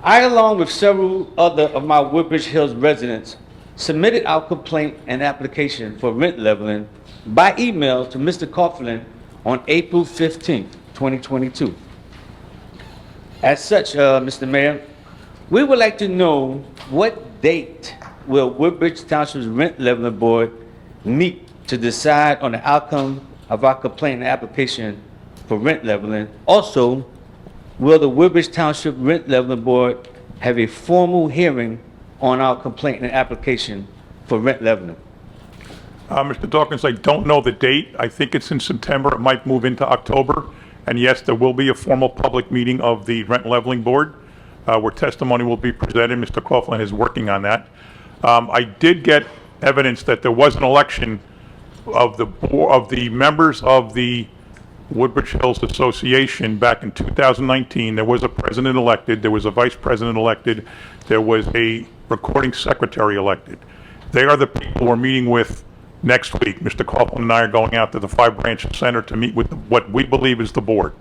O: I, along with several other of my Woodbridge Hills residents, submitted our complaint and application for rent leveling by email to Mr. Coughlin on April 15th, 2022. As such, Mr. Mayor, we would like to know what date will Woodbridge Township's Rent Leveling Board meet to decide on the outcome of our complaint and application for rent leveling. Also, will the Woodbridge Township Rent Leveling Board have a formal hearing on our complaint and application for rent leveling?
A: Mr. Dawkins, I don't know the date. I think it's in September. It might move into October. And yes, there will be a formal public meeting of the Rent Leveling Board where testimony will be presented. Mr. Coughlin is working on that. I did get evidence that there was an election of the members of the Woodbridge Hills Association back in 2019. There was a president elected, there was a vice president elected, there was a recording secretary elected. They are the people we're meeting with next week. Mr. Coughlin and I are going out to the 5-branch center to meet with what we believe is the board.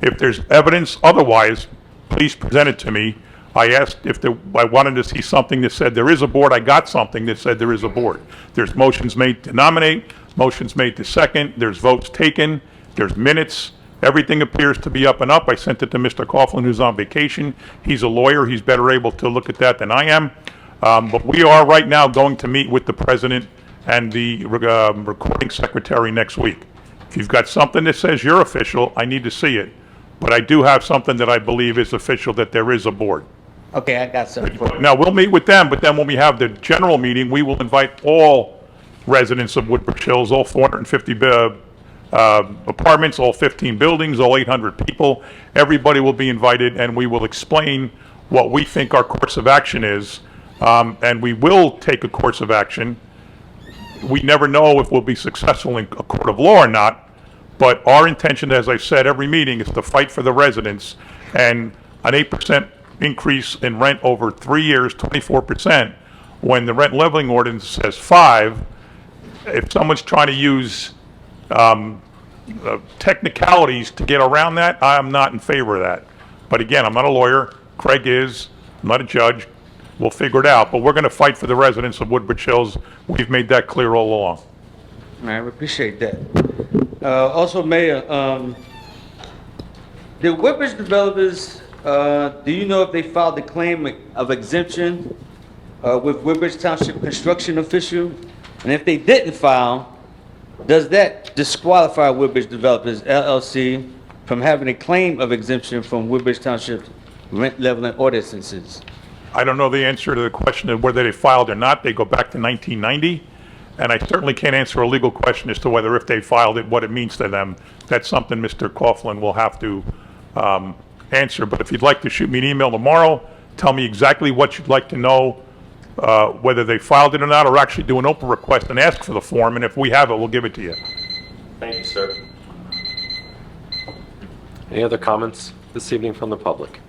A: If there's evidence otherwise, please present it to me. I asked if I wanted to see something that said there is a board. I got something that said there is a board. There's motions made to nominate, motions made to second, there's votes taken, there's minutes. Everything appears to be up and up. I sent it to Mr. Coughlin, who's on vacation. He's a lawyer. He's better able to look at that than I am. But we are right now going to meet with the president and the recording secretary next week. If you've got something that says you're official, I need to see it. But I do have something that I believe is official, that there is a board.
O: Okay, I got something for you.
A: Now, we'll meet with them, but then when we have the general meeting, we will invite all residents of Woodbridge Hills, all 450 apartments, all 15 buildings, all 800 people. Everybody will be invited, and we will explain what we think our course of action is, and we will take a course of action. We never know if we'll be successful in a court of law or not, but our intention, as I said, every meeting is to fight for the residents, and an 8% increase in rent over 3 years, 24%, when the rent leveling ordinance says 5%. If someone's trying to use technicalities to get around that, I'm not in favor of that. But again, I'm not a lawyer. Craig is. I'm not a judge. We'll figure it out. But we're going to fight for the residents of Woodbridge Hills. We've made that clear all along.
O: I appreciate that. Also, Mayor, the Woodbridge developers Do you know if they filed a claim of exemption with Woodbridge Township construction official? And if they didn't file, does that disqualify Woodbridge Developers LLC from having a claim of exemption from Woodbridge Township rent leveling ordinances?
A: I don't know the answer to the question of whether they filed or not. They go back to 1990, and I certainly can't answer a legal question as to whether if they filed it, what it means to them. That's something Mr. Coughlin will have to answer. But if you'd like to shoot me an email tomorrow, tell me exactly what you'd like to know, whether they filed it or not, or actually do an open request and ask for the form, and if we have it, we'll give it to you.
E: Thank you, sir.
F: Any other comments this evening from the public?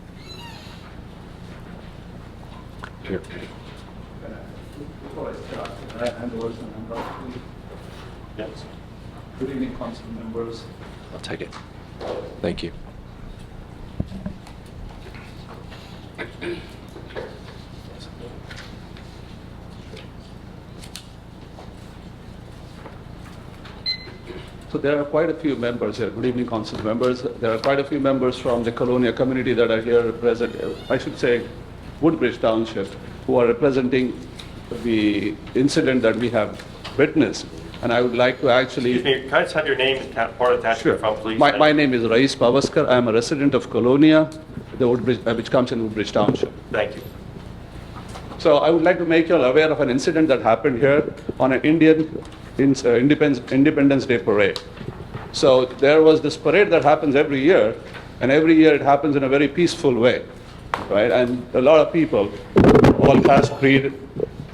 F: Here.
P: Before I start, I hand over some handout,
F: Yes.
P: Good evening, council members.
F: I'll take it. Thank you.
P: So there are quite a few members here. Good evening, council members. There are quite a few members from the Colonia community that are here present. I should say Woodbridge Township, who are representing the incident that we have witnessed. And I would like to actually...
E: Excuse me, can I just have your name and part of the township you're from, please?
P: My name is Rais Pavaskar. I am a resident of Colonia, the Woodbridge, which comes in Woodbridge Township.
E: Thank you.
P: So I would like to make you all aware of an incident that happened here on an Independence Day parade. So there was this parade that happens every year, and every year it happens in a very peaceful way, right? And a lot of people, all caste, creed,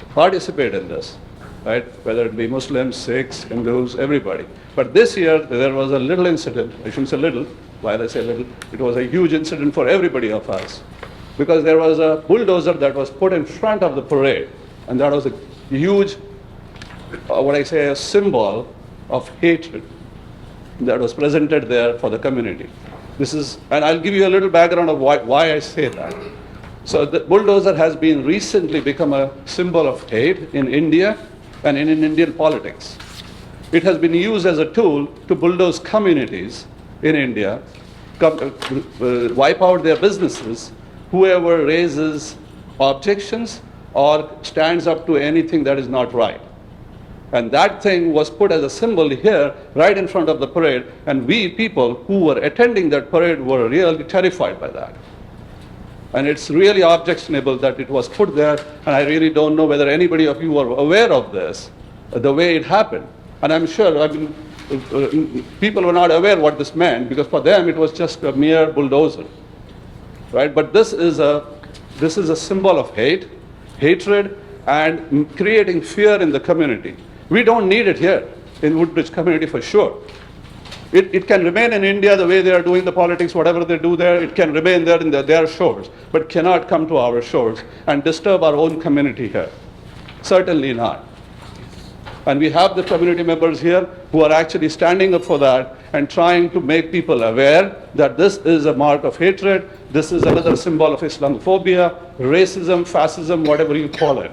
P: participate in this, right? Whether it be Muslims, Sikhs, Hindus, everybody. But this year there was a little incident. I shouldn't say little. Why did I say little? It was a huge incident for everybody of us, because there was a bulldozer that was put in front of the parade, and that was a huge, what I say, a symbol of hatred that was presented there for the community. This is, and I'll give you a little background of why I say that. So the bulldozer has been recently become a symbol of hate in India and in Indian politics. It has been used as a tool to bulldoze communities in India, wipe out their businesses, whoever raises objections or stands up to anything that is not right. And that thing was put as a symbol here, right in front of the parade, and we people who were attending that parade were really terrified by that. And it's really objectionable that it was put there, and I really don't know whether anybody of you are aware of this, the way it happened. And I'm sure, I mean, people were not aware what this meant, because for them it was just a mere bulldozer, right? But this is a symbol of hate, hatred, and creating fear in the community. We don't need it here in Woodbridge community for sure. It can remain in India the way they are doing the politics, whatever they do there, it can remain there in their shores, but cannot come to our shores and disturb our own community here. Certainly not. And we have the community members here who are actually standing up for that and trying to make people aware that this is a mark of hatred, this is another symbol of Islamophobia, racism, fascism, whatever you call it.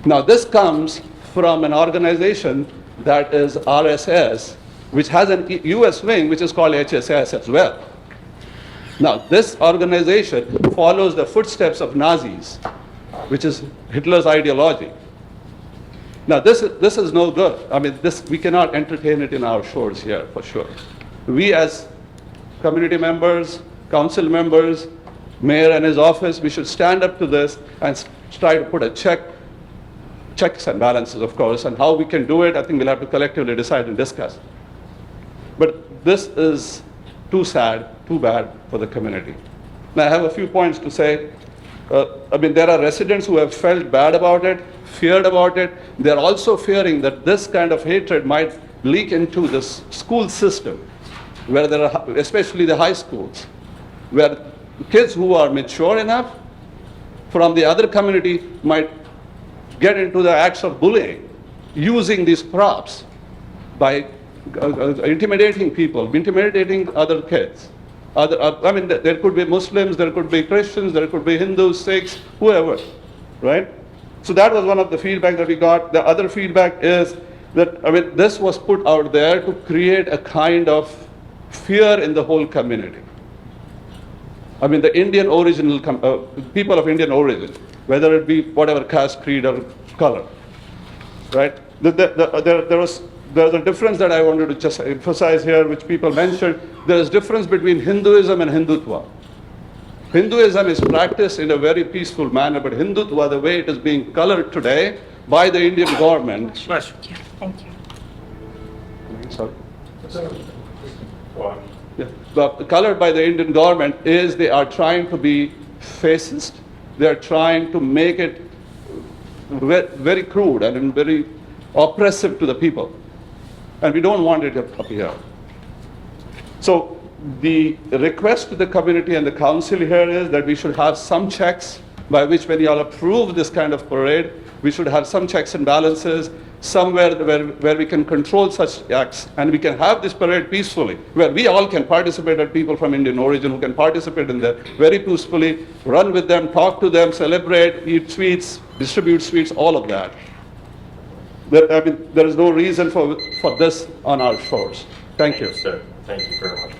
P: Now this comes from an organization that is RSS, which has an US wing which is called HSS as well. Now this organization follows the footsteps of Nazis, which is Hitler's ideology. Now this is no good. I mean, we cannot entertain it in our shores here for sure. We as community members, council members, mayor and his office, we should stand up to this and try to put a checks and balances, of course, and how we can do it, I think we'll have to collectively decide and discuss. But this is too sad, too bad for the community. Now I have a few points to say. I mean, there are residents who have felt bad about it, feared about it. They're also fearing that this kind of hatred might leak into the school system, where there are, especially the high schools, where kids who are mature enough from the other community might get into the acts of bullying, using these props by intimidating people, intimidating other kids. I mean, there could be Muslims, there could be Christians, there could be Hindus, Sikhs, whoever, right? So that was one of the feedback that we got. The other feedback is that, I mean, this was put out there to create a kind of fear in the whole community. I mean, the Indian original, people of Indian origin, whether it be whatever caste, creed, or color, right? There's a difference that I wanted to just emphasize here, which people mentioned. There is difference between Hinduism and Hindutva. Hinduism is practiced in a very peaceful manner, but Hindutva, the way it is being colored today by the Indian government.
K: Thank you.
P: Sorry. Yeah. Colored by the Indian government is they are trying to be fascist. They are trying to make it very crude and very oppressive to the people. And we don't want it up here. So the request to the community and the council here is that we should have some checks by which when you all approve this kind of parade, we should have some checks and balances somewhere where we can control such acts and we can have this parade peacefully, where we all can participate, and people from Indian origin who can participate in there very peacefully, run with them, talk to them, celebrate, eat sweets, distribute sweets, all of that. There is no reason for this on our shores. Thank you.
E: Sir, thank you very much.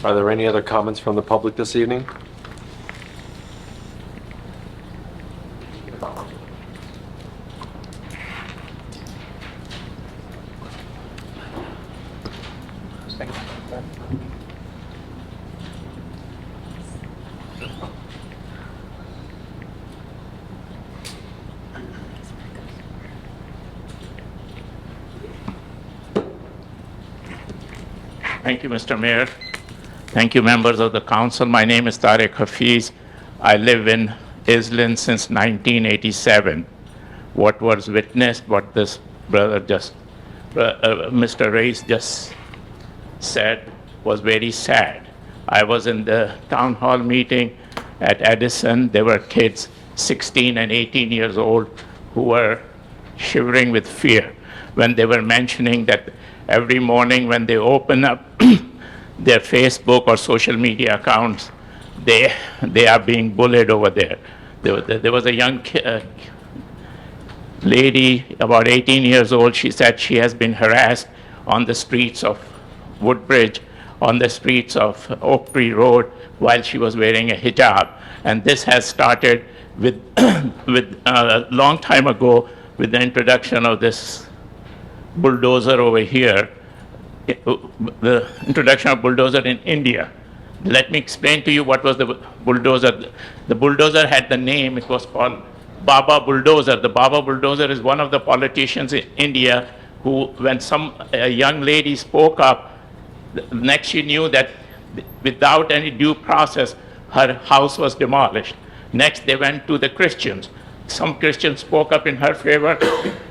F: Are there any other comments from the public this evening?
Q: Thank you, Mr. Mayor. Thank you, members of the council. My name is Tariq Hafiz. I live in Islin since 1987. What was witnessed, what this brother Mr. Reis just said was very sad. I was in the town hall meeting at Edison. There were kids 16 and 18 years old who were shivering with fear when they were mentioning that every morning when they open up their Facebook or social media accounts, they are being bullied over there. There was a young lady, about 18 years old. She said she has been harassed on the streets of Woodbridge, on the streets of Oak Tree Road while she was wearing a hijab. And this has started with a long time ago with the introduction of this bulldozer over here, the introduction of bulldozer in India. Let me explain to you what was the bulldozer. The bulldozer had the name, it was called Baba Bulldozer. The Baba Bulldozer is one of the politicians in India who, when a young lady spoke up, next she knew that without any due process, her house was demolished. Next they went to the Christians. Some Christians spoke up in her favor,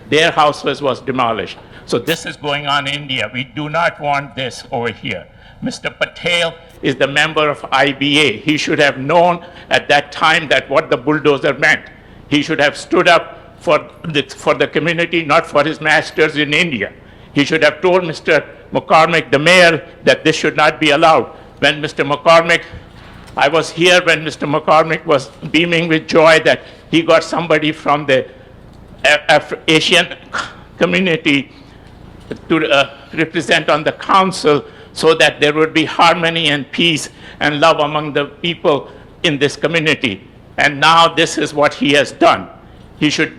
Q: their house was demolished. So this is going on in India. We do not want this over here. Mr. Patel is the member of IBA. He should have known at that time that what the bulldozer meant. He should have stood up for the community, not for his masters in India. He should have told Mr. McCormick, the mayor, that this should not be allowed. When Mr. McCormick, I was here when Mr. McCormick was beaming with joy that he got somebody from the Asian community to represent on the council so that there would be harmony and peace and love among the people in this community. And now this is what he has done. He should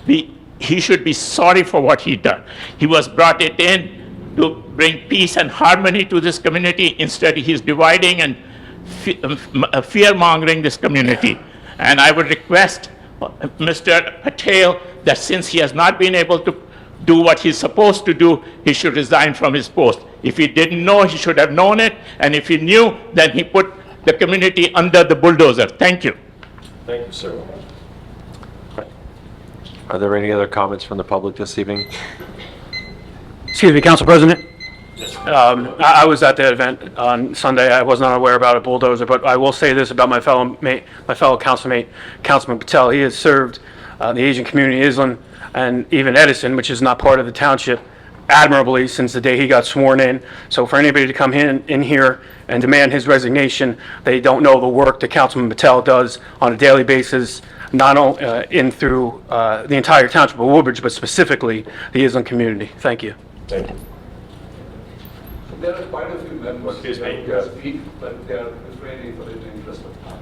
Q: be sorry for what he done. He was brought it in to bring peace and harmony to this community. Instead, he's dividing and fear-mongering this community. And I would request Mr. Patel that since he has not been able to do what he's supposed to do, he should resign from his post. If he didn't know, he should have known it. And if he knew, then he put the community under the bulldozer. Thank you.
E: Thank you, sir.
F: Are there any other comments from the public this evening?
I: Excuse me, Council President. I was at the event on Sunday. I was not aware about a bulldozer, but I will say this about my fellow councilmate, Councilman Patel. He has served the Asian community in Islin and even Edison, which is not part of the township, admirably since the day he got sworn in. So for anybody to come in here and demand his resignation, they don't know the work that Councilman Patel does on a daily basis, not only through the entire township of Woodbridge, but specifically the Islin community. Thank you.
E: Thank you.
P: There are quite a few members.
E: Excuse me.
P: They can speak, but they are refraining for the interest of time.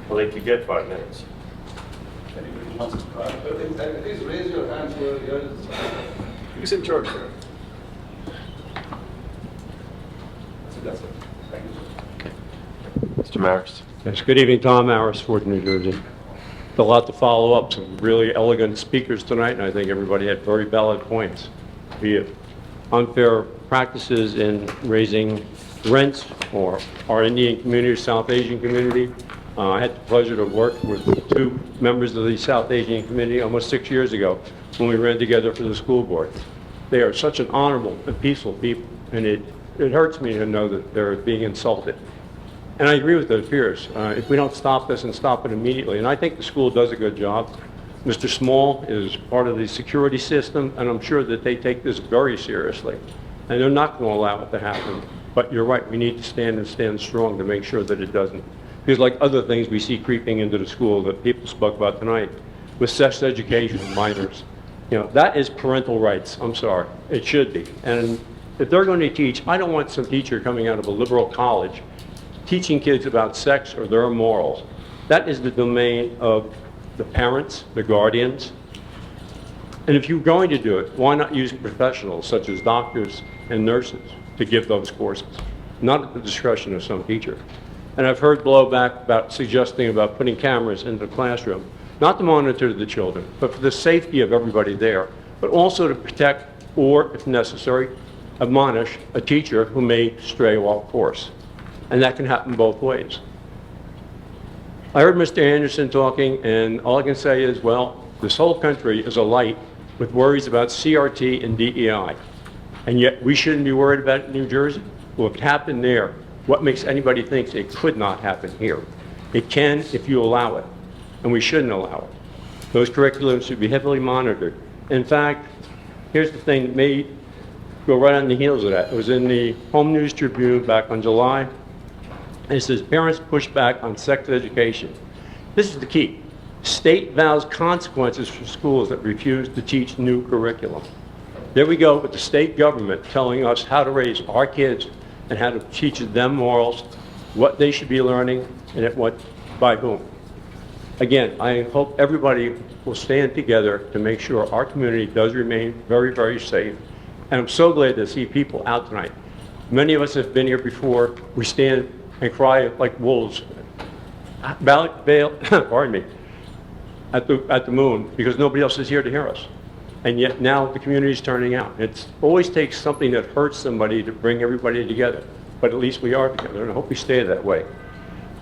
E: Well, they could get 5 minutes.
P: Anybody wants to try? At least raise your hands where here is.
E: Who's in charge there?
P: That's it. Thank you.
F: Mr. Maris.
G: Yes, good evening, Tom Maris, Fort New Jersey. A lot to follow up, some really elegant speakers tonight, and I think everybody had very valid points. Be it unfair practices in raising rents for our Indian community, South Asian community. I had the pleasure to work with 2 members of the South Asian community almost 6 years ago when we ran together for the school board. They are such an honorable and peaceful people, and it hurts me to know that they're being insulted. And I agree with the peers. If we don't stop this and stop it immediately, and I think the school does a good job. Mr. Small is part of the security system, and I'm sure that they take this very seriously. And they're not going to allow it to happen. But you're right, we need to stand strong to make sure that it doesn't. Because like other things we see creeping into the school that people spoke about tonight, with sex education of minors, that is parental rights. I'm sorry, it should be. And if they're going to teach, I don't want some teacher coming out of a liberal college teaching kids about sex or their morals. That is the domain of the parents, the guardians. And if you're going to do it, why not use professionals such as doctors and nurses to give those courses, not at the discretion of some teacher. And I've heard blowback about suggesting about putting cameras in the classroom, not to monitor the children, but for the safety of everybody there, but also to protect or, if necessary, admonish a teacher who may stray off course. And that can happen both ways. I heard Mr. Anderson talking, and all I can say is, well, this whole country is alight with worries about CRT and DEI. And yet we shouldn't be worried about it in New Jersey? Well, if it happened there, what makes anybody think it could not happen here? It can if you allow it, and we shouldn't allow it. Those curriculums should be heavily monitored. In fact, here's the thing that may go right on the heels of that. It was in the Home News Tribune back on July. And it says, parents push back on sex education. This is the key. State vows consequences for schools that refuse to teach new curriculum. There we go with the state government telling us how to raise our kids and how to teach them morals, what they should be learning, and by whom. Again, I hope everybody will stand together to make sure our community does remain very, very safe. And I'm so glad to see people out tonight. Many of us have been here before. We stand and cry like wolves, pardon me, at the moon, because nobody else is here to hear us. And yet now the community is turning out. It always takes something that hurts somebody to bring everybody together, but at least we are together, and I hope we stay that way.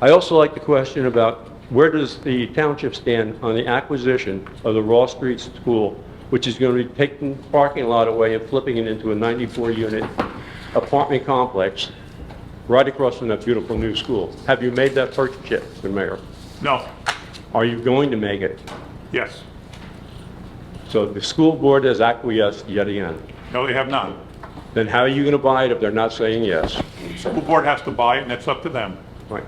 G: I also like the question about where does the township stand on the acquisition of the Ross Street School, which is going to be taking the parking lot away and flipping it into a 94-unit apartment complex right across from that beautiful new school. Have you made that purchase yet, Mr. Mayor?
A: No.
G: Are you going to make it?
A: Yes.
G: So the school board has acquiesced yet again.
A: No, they have not.
G: Then how are you going to buy it if they're not saying yes?
A: The school board has to buy it, and it's up to them.
G: Right.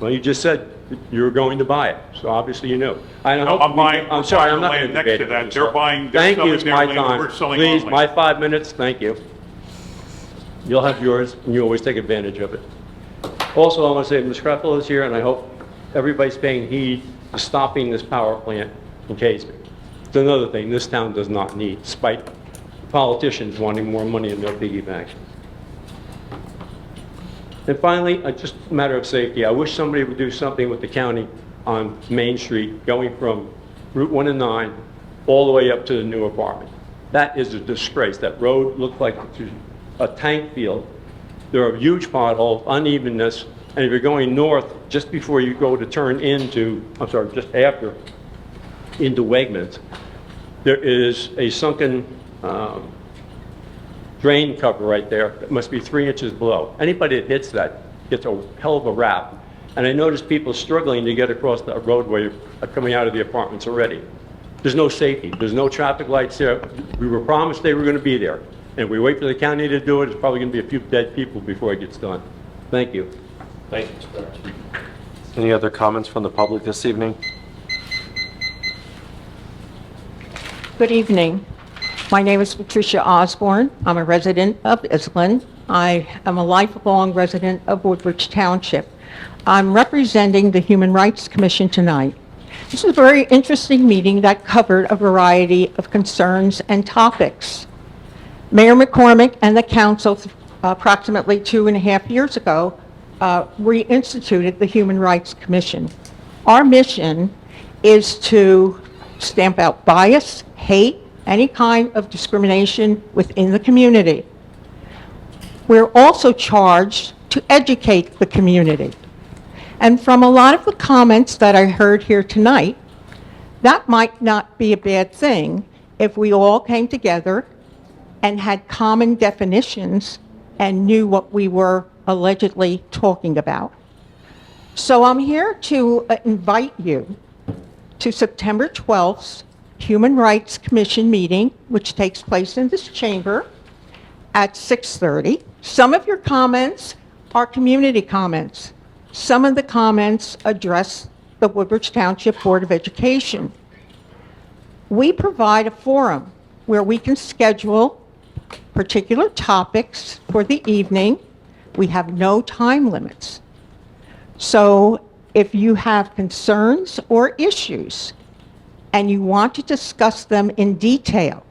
G: Well, you just said you were going to buy it, so obviously you knew. I'm sorry, I'm not going to
A: next
G: debate
A: to that.
G: it.
A: They're buying,
G: Thank you, it's
A: their
G: my
A: land,
G: time.
A: we're selling
G: Please,
A: our
G: my
A: land.
G: 5 minutes, thank you. You'll have yours, and you always take advantage of it. Also, I want to say Ms. Kreffel is here, and I hope everybody's paying heed to stopping this power plant in Casey. It's another thing this town does not need, despite politicians wanting more money in their piggy banks. And finally, just a matter of safety. I wish somebody would do something with the county on Main Street, going from Route 1 and 9 all the way up to the new apartment. That is a disgrace. That road looks like a tank field. There are huge potholes, unevenness, and if you're going north, just before you go to turn into, just after, into Wegmans, there is a sunken drain cover right there that must be 3 inches below. Anybody that hits that gets a hell of a rap. And I noticed people struggling to get across the roadway coming out of the apartments already. There's no safety. There's no traffic lights there. We were promised they were going to be there. And if we wait for the county to do it, it's probably going to be a few dead people before it gets done. Thank you.
E: Thank you, Mr. Barrett.
F: Any other comments from the public this evening?
K: Good evening. My name is Patricia Osborne. I'm a resident of Island. I am a lifelong resident of Woodbridge Township. I'm representing the Human Rights Commission tonight. This is a very interesting meeting that covered a variety of concerns and topics. Mayor McCormick and the council approximately 2.5 years ago reinstituted the Human Rights Commission. Our mission is to stamp out bias, hate, any kind of discrimination within the community. We're also charged to educate the community. And from a lot of the comments that I heard here tonight, that might not be a bad thing if we all came together and had common definitions and knew what we were allegedly talking about. So I'm here to invite you to September 12th Human Rights Commission meeting, which takes place in this chamber at 6:30. Some of your comments are community comments. Some of the comments address the Woodbridge Township Board of Education. We provide a forum where we can schedule particular topics for the evening. We have no time limits. So if you have concerns or issues and you want to discuss them in detail,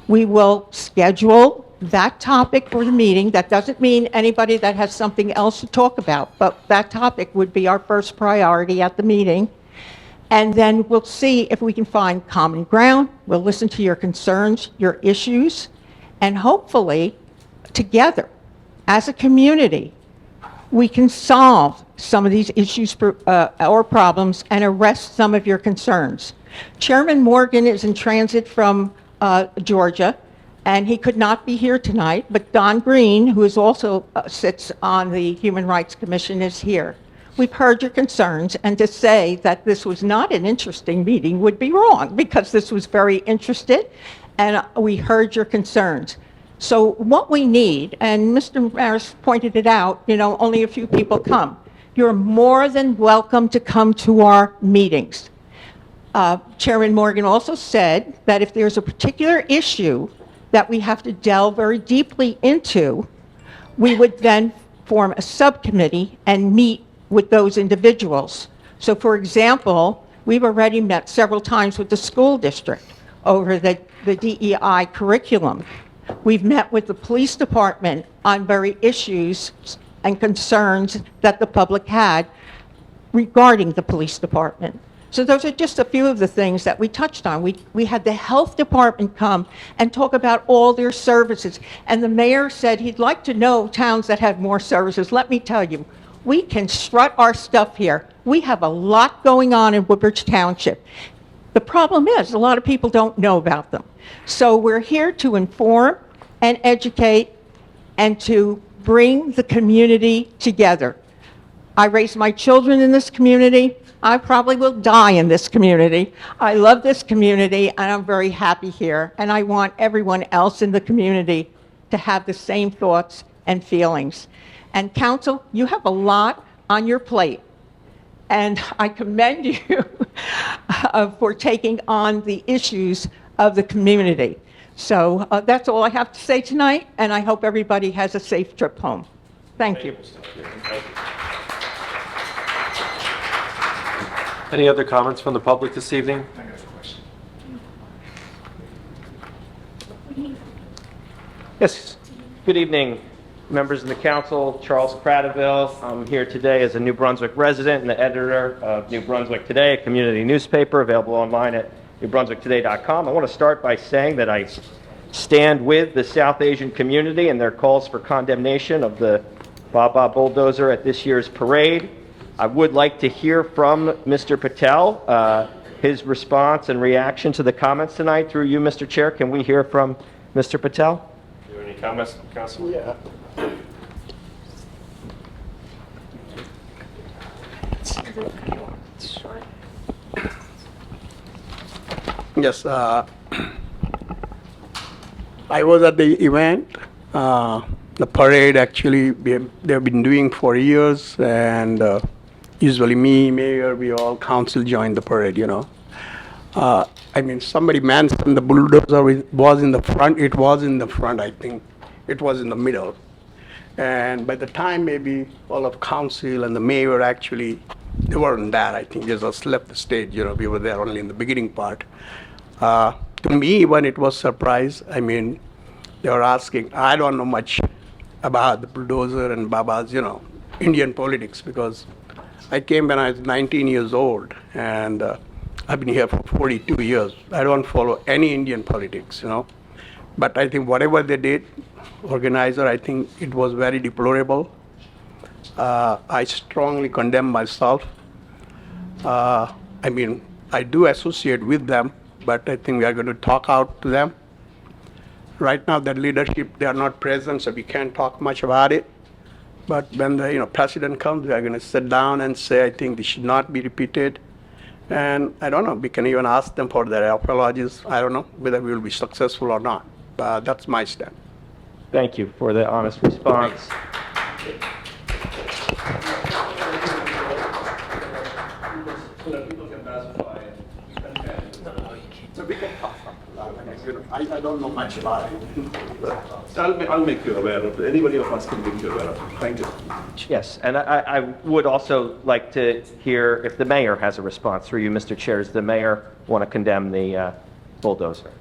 K: we will schedule that topic for the meeting. That doesn't mean anybody that has something else to talk about, but that topic would be our first priority at the meeting. And then we'll see if we can find common ground. We'll listen to your concerns, your issues, and hopefully together as a community, we can solve some of these issues or problems and arrest some of your concerns. Chairman Morgan is in transit from Georgia, and he could not be here tonight, but Don Green, who is also sits on the Human Rights Commission, is here. We've heard your concerns, and to say that this was not an interesting meeting would be wrong, because this was very interested, and we heard your concerns. So what we need, and Mr. Maris pointed it out, only a few people come. You're more than welcome to come to our meetings. Chairman Morgan also said that if there's a particular issue that we have to delve very deeply into, we would then form a subcommittee and meet with those individuals. So for example, we've already met several times with the school district over the DEI curriculum. We've met with the police department on very issues and concerns that the public had regarding the police department. So those are just a few of the things that we touched on. We had the health department come and talk about all their services. And the mayor said he'd like to know towns that have more services. Let me tell you, we can strut our stuff here. We have a lot going on in Woodbridge Township. The problem is a lot of people don't know about them. So we're here to inform and educate and to bring the community together. I raised my children in this community. I probably will die in this community. I love this community, and I'm very happy here. And I want everyone else in the community to have the same thoughts and feelings. And council, you have a lot on your plate. And I commend you for taking on the issues of the community. So that's all I have to say tonight, and I hope everybody has a safe trip home. Thank you.
F: Any other comments from the public this evening?
R: I got a question.
S: Yes. Good evening, members of the council. Charles Cradaville. I'm here today as a New Brunswick resident and the editor of New Brunswick Today, a community newspaper available online at newbrunswicktoday.com. I want to start by saying that I stand with the South Asian community and their calls for condemnation of the Baba bulldozer at this year's parade. I would like to hear from Mr. Patel, his response and reaction to the comments tonight through you, Mr. Chair. Can we hear from Mr. Patel?
E: Do you have any comments, Council? Yeah.
T: Yes, I was at the event. The parade actually they've been doing for years, and usually me, mayor, we all council join the parade, I mean, somebody mentioned the bulldozer was in the front. It was in the front, I think. it was in the middle. And by the time maybe all of council and the mayor actually, they weren't there. I think they just left the stage, we were there only in the beginning part. To me, when it was surprise, I mean, they were asking, I don't know much about the bulldozer and Baba's, Indian politics, because I came when I was 19 years old, and I've been here for 42 years. I don't follow any Indian politics, But I think whatever they did, organizer, I think it was very deplorable. I strongly condemn myself. I mean, I do associate with them, but I think we are going to talk out to them. Right now, that leadership, they are not present, so we can't talk much about it. But when the president comes, we are going to sit down and say, I think this should not be repeated. And I don't know, we can even ask them for their apologies. I don't know whether we will be successful or not. But that's my stand.
S: Thank you for the honest response.
T: I don't know much about it.
P: I'll make you aware of it. Anybody of us can make you aware of it. Thank you.
S: Yes, and I would also like to hear if the mayor has a response through you, Mr. Chair. Does the mayor want to condemn the bulldozer?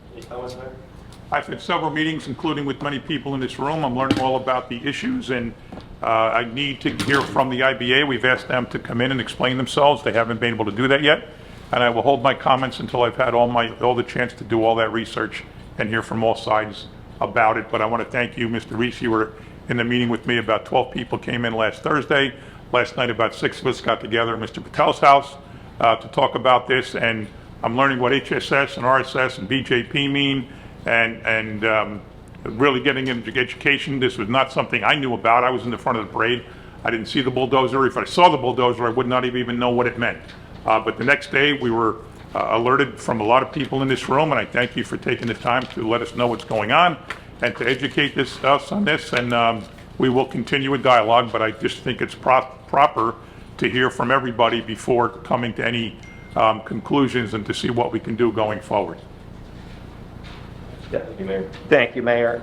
A: I've had several meetings, including with many people in this room. I'm learning all about the issues, and I need to hear from the IBA. We've asked them to come in and explain themselves. They haven't been able to do that yet, and I will hold my comments until I've had all the chance to do all that research and hear from all sides about it. But I want to thank you, Mr. Reese. You were in the meeting with me. About 12 people came in last Thursday. Last night, about 6 of us got together at Mr. Patel's house to talk about this, and I'm learning what HSS and RSS and BJP mean, and really getting into education. This was not something I knew about. I was in the front of the parade. I didn't see the bulldozer. If I saw the bulldozer, I would not have even know what it meant. But the next day, we were alerted from a lot of people in this room, and I thank you for taking the time to let us know what's going on and to educate us on this. And we will continue a dialogue, but I just think it's proper to hear from everybody before coming to any conclusions and to see what we can do going forward.
S: Thank you, Mayor.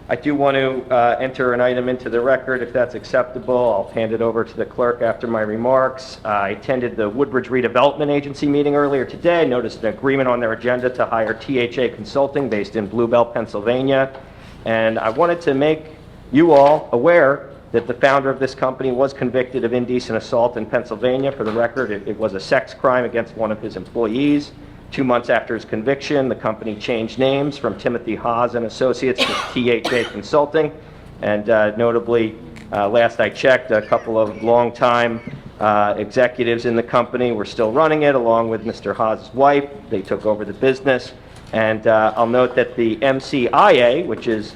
S: I do want to enter an item into the record, if that's acceptable. I'll hand it over to the clerk after my remarks. I attended the Woodbridge Redevelopment Agency meeting earlier today. I noticed an agreement on their agenda to hire THA Consulting based in Bluebell, Pennsylvania. And I wanted to make you all aware that the founder of this company was convicted of indecent assault in Pennsylvania. For the record, it was a sex crime against one of his employees. 2 months after his conviction, the company changed names from Timothy Haas and Associates to THA Consulting. And notably, last I checked, a couple of longtime executives in the company were still running it, along with Mr. Haas's wife. They took over the business. And I'll note that the MCIA, which is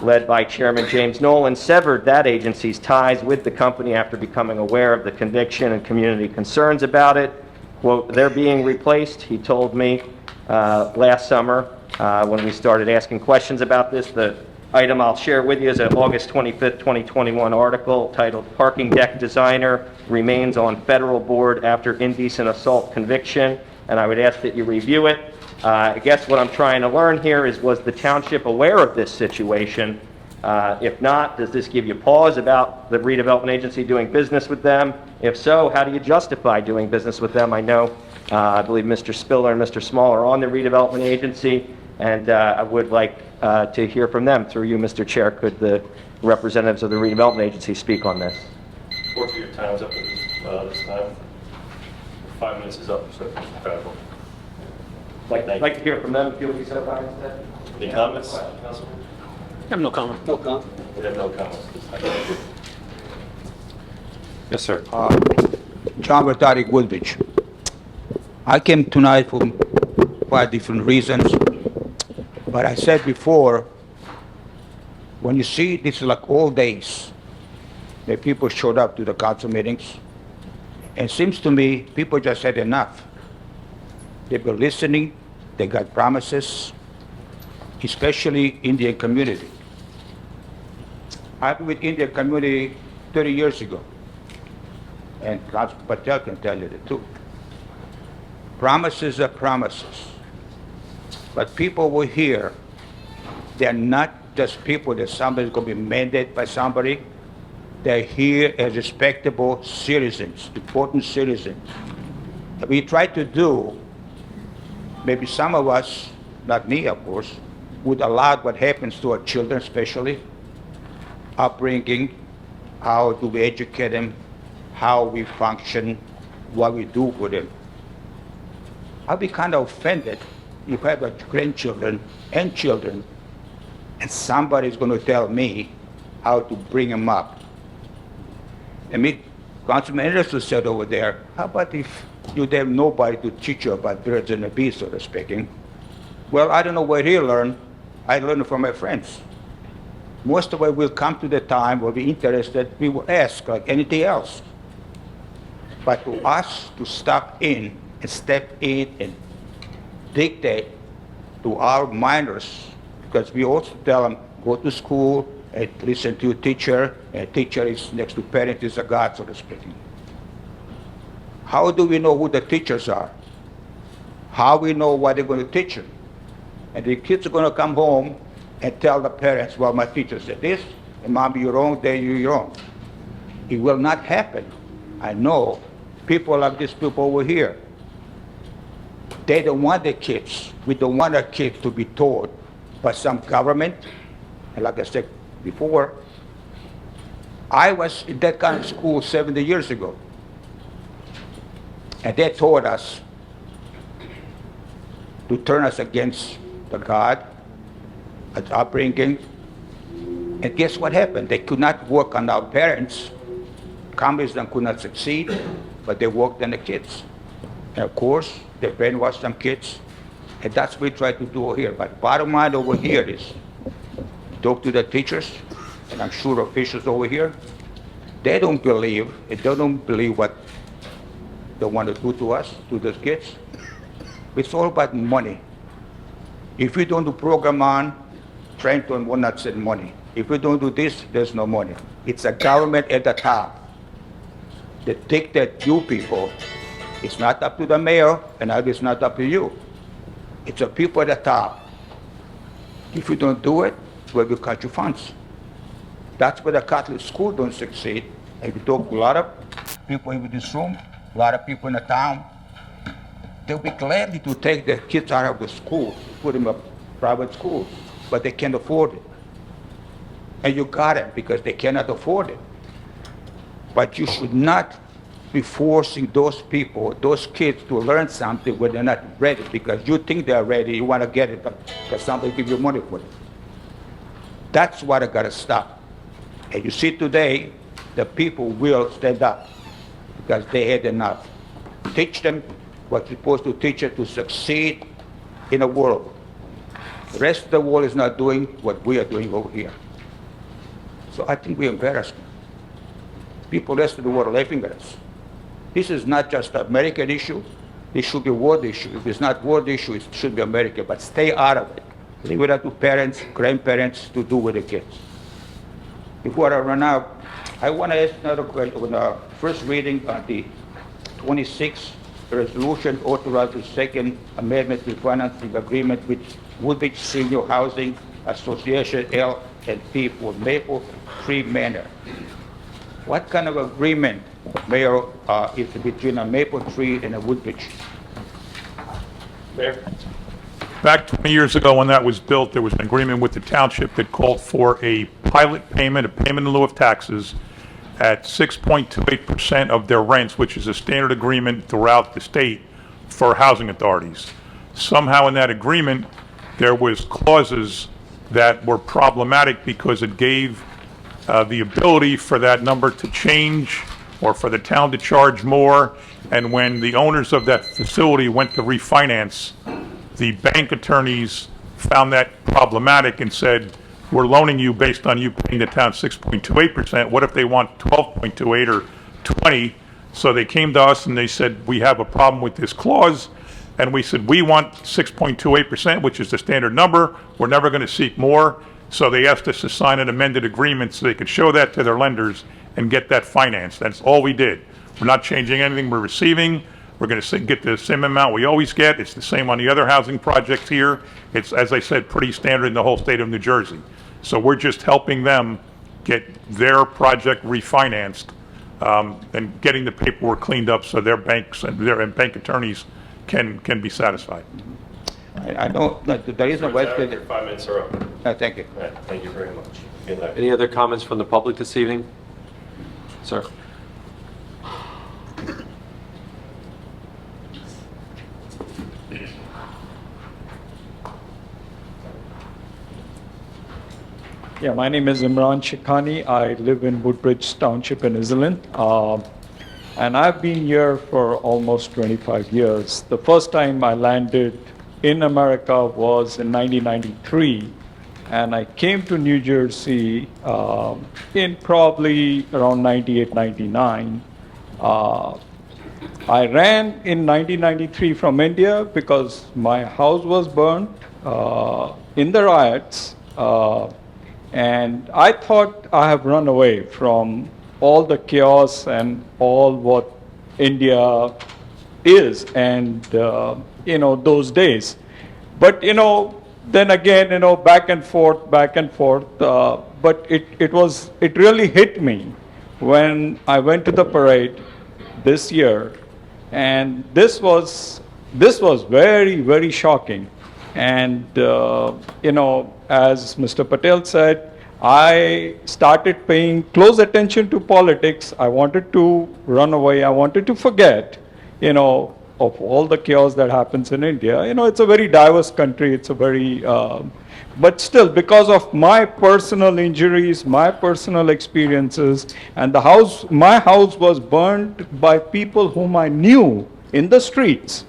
S: led by Chairman James Nolan, severed that agency's ties with the company after becoming aware of the conviction and community concerns about it. Quote, they're being replaced, he told me last summer when we started asking questions about this. The item I'll share with you is an August 25th, 2021 article titled Parking Deck Designer Remains on Federal Board After Indecent Assault Conviction, and I would ask that you review it. I guess what I'm trying to learn here is, was the township aware of this situation? If not, does this give you pause about the redevelopment agency doing business with them? If so, how do you justify doing business with them? I know, I believe Mr. Spiller and Mr. Small are on the redevelopment agency, and I would like to hear from them. Through you, Mr. Chair, could the representatives of the redevelopment agency speak on this?
E: Unfortunately, your time's up at this time. 5 minutes is up, so incredible.
S: I'd like to hear from them, if you'll be so kind.
E: Any comments, Councilman?
I: I have no comment.
E: No comment. We have no comments.
F: Yes, sir.
H: John Tariq Woodbridge. I came tonight for quite different reasons, but I said before, when you see this is like all days, the people showed up to the council meetings, and it seems to me people just had enough. They were listening, they got promises, especially Indian community. I've been with Indian community 30 years ago, and Council Patel can tell you the truth. Promises are promises, but people will hear they're not just people that somebody's going to be mandated by somebody. They're here as respectable citizens, important citizens. We try to do, maybe some of us, not me of course, would allow what happens to our children especially, upbringing, how do we educate them, how we function, what we do for them. I'll be kind of offended if I have grandchildren and children and somebody's going to tell me how to bring them up. I mean, Councilman Anderson said over there, how about if you have nobody to teach you about birds and the bees, so to speaking? Well, I don't know where he learned. I learned it from my friends. Most of us will come to the time where we're interested, we will ask like anything else. But to us to step in and dictate to our minors, because we also tell them, go to school and listen to your teacher, and teacher is next to parent is a God, so to speak. How do we know who the teachers are? How we know what they're going to teach them? And the kids are going to come home and tell the parents, well, my teacher said this, and mom, you're wrong, dad, you're wrong. It will not happen. I know people like these people over here. They don't want their kids. We don't want our kids to be taught by some government. And like I said before, I was in that kind of school 70 years ago. And they taught us to turn us against the God, its upbringing. And guess what happened? They could not work on our parents. Communism could not succeed, but they worked on the kids. And of course, they brainwashed some kids. And that's what we try to do over here. But bottom line over here is, talk to the teachers, and I'm sure officials over here, they don't believe what they want to do to us, to those kids. It's all about money. If we don't do program on, Trenton will not send money. If we don't do this, there's no money. It's a government at the top that dictate you people. It's not up to the mayor, and it's not up to you. It's the people at the top. If you don't do it, we will cut your funds. That's where the Catholic school don't succeed. And we talk to a lot of people in this room, a lot of people in the town. They'll be glad to take their kids out of the school, put them in private schools, but they can't afford it. And you got it because they cannot afford it. But you should not be forcing those people, those kids to learn something when they're not ready, because you think they're ready, you want to get it because somebody give you money for it. That's what I got to stop. And you see today, the people will stand up because they had enough. Teach them what you're supposed to teach them to succeed in the world. The rest of the world is not doing what we are doing over here. So I think we're embarrassed. People rest of the world are laughing at us. This is not just an American issue. This should be a world issue. If it's not a world issue, it should be American. But stay out of it. Leave it up to parents, grandparents to do with the kids. Before I run out, I want to ask another question. On the first reading on the 26th resolution authorizing the second amendment to financing agreement with Woodbridge Senior Housing Association L&P for Maple Tree Manor. What kind of agreement, Mayor, is between a maple tree and a Woodbridge?
A: Mayor? Back 20 years ago when that was built, there was an agreement with the township that called for a pilot payment, a payment in lieu of taxes, at 6.28% of their rents, which is a standard agreement throughout the state for housing authorities. Somehow in that agreement, there was clauses that were problematic because it gave the ability for that number to change or for the town to charge more. And when the owners of that facility went to refinance, the bank attorneys found that problematic and said, we're loaning you based on you paying the town 6.28%. What if they want 12.28 or 20? So they came to us and they said, we have a problem with this clause. And we said, we want 6.28%, which is the standard number. We're never going to seek more. So they asked us to sign an amended agreement so they could show that to their lenders and get that financed. That's all we did. We're not changing anything we're receiving. We're going to get the same amount we always get. It's the same on the other housing projects here. It's, as I said, pretty standard in the whole state of New Jersey. So we're just helping them get their project refinanced and getting the paperwork cleaned up so their banks and their bank attorneys can be satisfied.
H: I know that there is a website.
E: Your 5 minutes are up.
H: Thank you.
E: All right, thank you very much. Good night.
F: Any other comments from the public this evening? Sir?
R: Yeah, my name is Imran Shikhani. I live in Woodbridge Township in Islin. And I've been here for almost 25 years. The first time I landed in America was in 1993. And I came to New Jersey in probably around 98, 99. I ran in 1993 from India because my house was burnt in the riots. And I thought I have run away from all the chaos and all what India is and, those days. But, then again, back and forth. But it really hit me when I went to the parade this year. And this was very, very shocking. And, as Mr. Patel said, I started paying close attention to politics. I wanted to run away. I wanted to forget, of all the chaos that happens in India. It's a very diverse country. It's a very, but still, because of my personal injuries, my personal experiences, and my house was burned by people whom I knew in the streets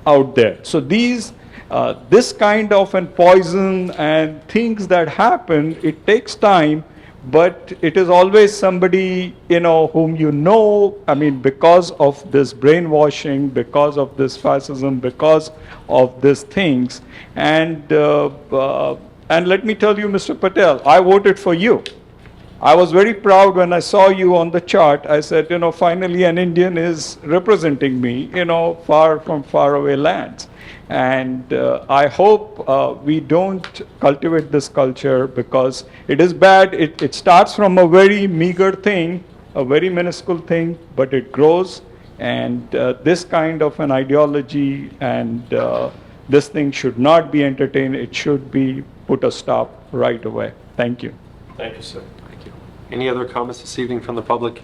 R: out there. So this kind of poison and things that happen, it takes time, but it is always somebody, whom because of this brainwashing, because of this fascism, because of these things. And let me tell you, Mr. Patel, I voted for you. I was very proud when I saw you on the chart. I said, finally an Indian is representing me, far from faraway lands. And I hope we don't cultivate this culture because it is bad. It starts from a very meager thing, a very minuscule thing, but it grows. And this kind of an ideology and this thing should not be entertained. It should be put a stop right away. Thank you.
E: Thank you, sir.
F: Thank you. Any other comments this evening from the public?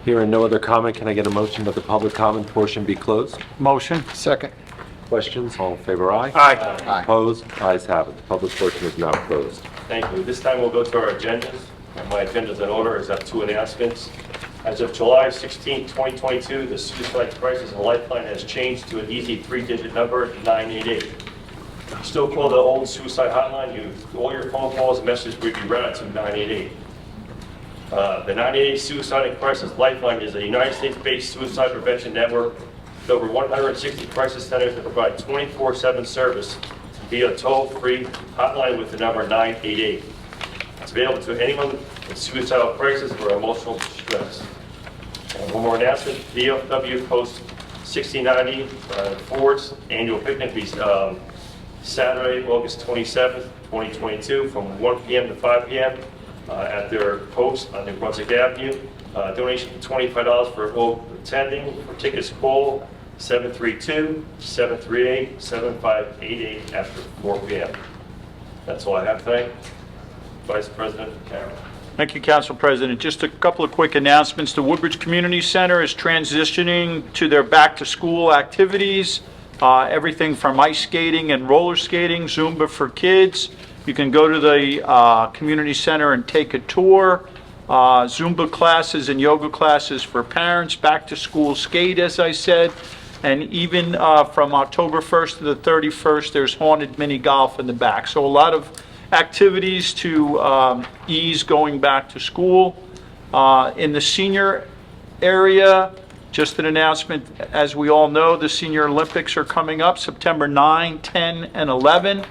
F: Hearing no other comment, can I get a motion that the public comment portion be closed?
R: Motion.
T: Second.
F: Questions? All in favor, aye?
R: Aye.
F: Opposed? Ayes have it. The public portion is now closed.
E: Thank you. This time we'll go to our agendas. My agenda's in order. I have 2 announcements. As of July 16, 2022, the suicide crisis in Lifeline has changed to an easy 3-digit number, 988. Still call the old suicide hotline. All your phone calls and messages will be routed to 988. The 988 Suicide and Crisis Lifeline is a United States-based suicide prevention network with over 160 crisis centers that provide 24/7 service via toll-free hotline with the number 988. It's available to anyone with suicidal crisis or emotional distress. And one more announcement, VFW Post 6090 Ford's annual picnic will be Saturday, August 27th, 2022 from 1 p.m. to 5 p.m. At their post on New Brunswick Avenue. Donation $25 for all attending. For tickets, call 732-738-7588 after 4 p.m. That's all I have tonight. Vice President Carroll.
U: Thank you, Council President. Just a couple of quick announcements. The Woodbridge Community Center is transitioning to their back-to-school activities. Everything from ice skating and roller skating, Zumba for kids. You can go to the community center and take a tour. Zumba classes and yoga classes for parents, back to school skate, as I said. And even from October 1st to the 31st, there's haunted mini golf in the back. So a lot of activities to ease going back to school. In the senior area, just an announcement, as we all know, the Senior Olympics are coming up September 9, 10, and 11.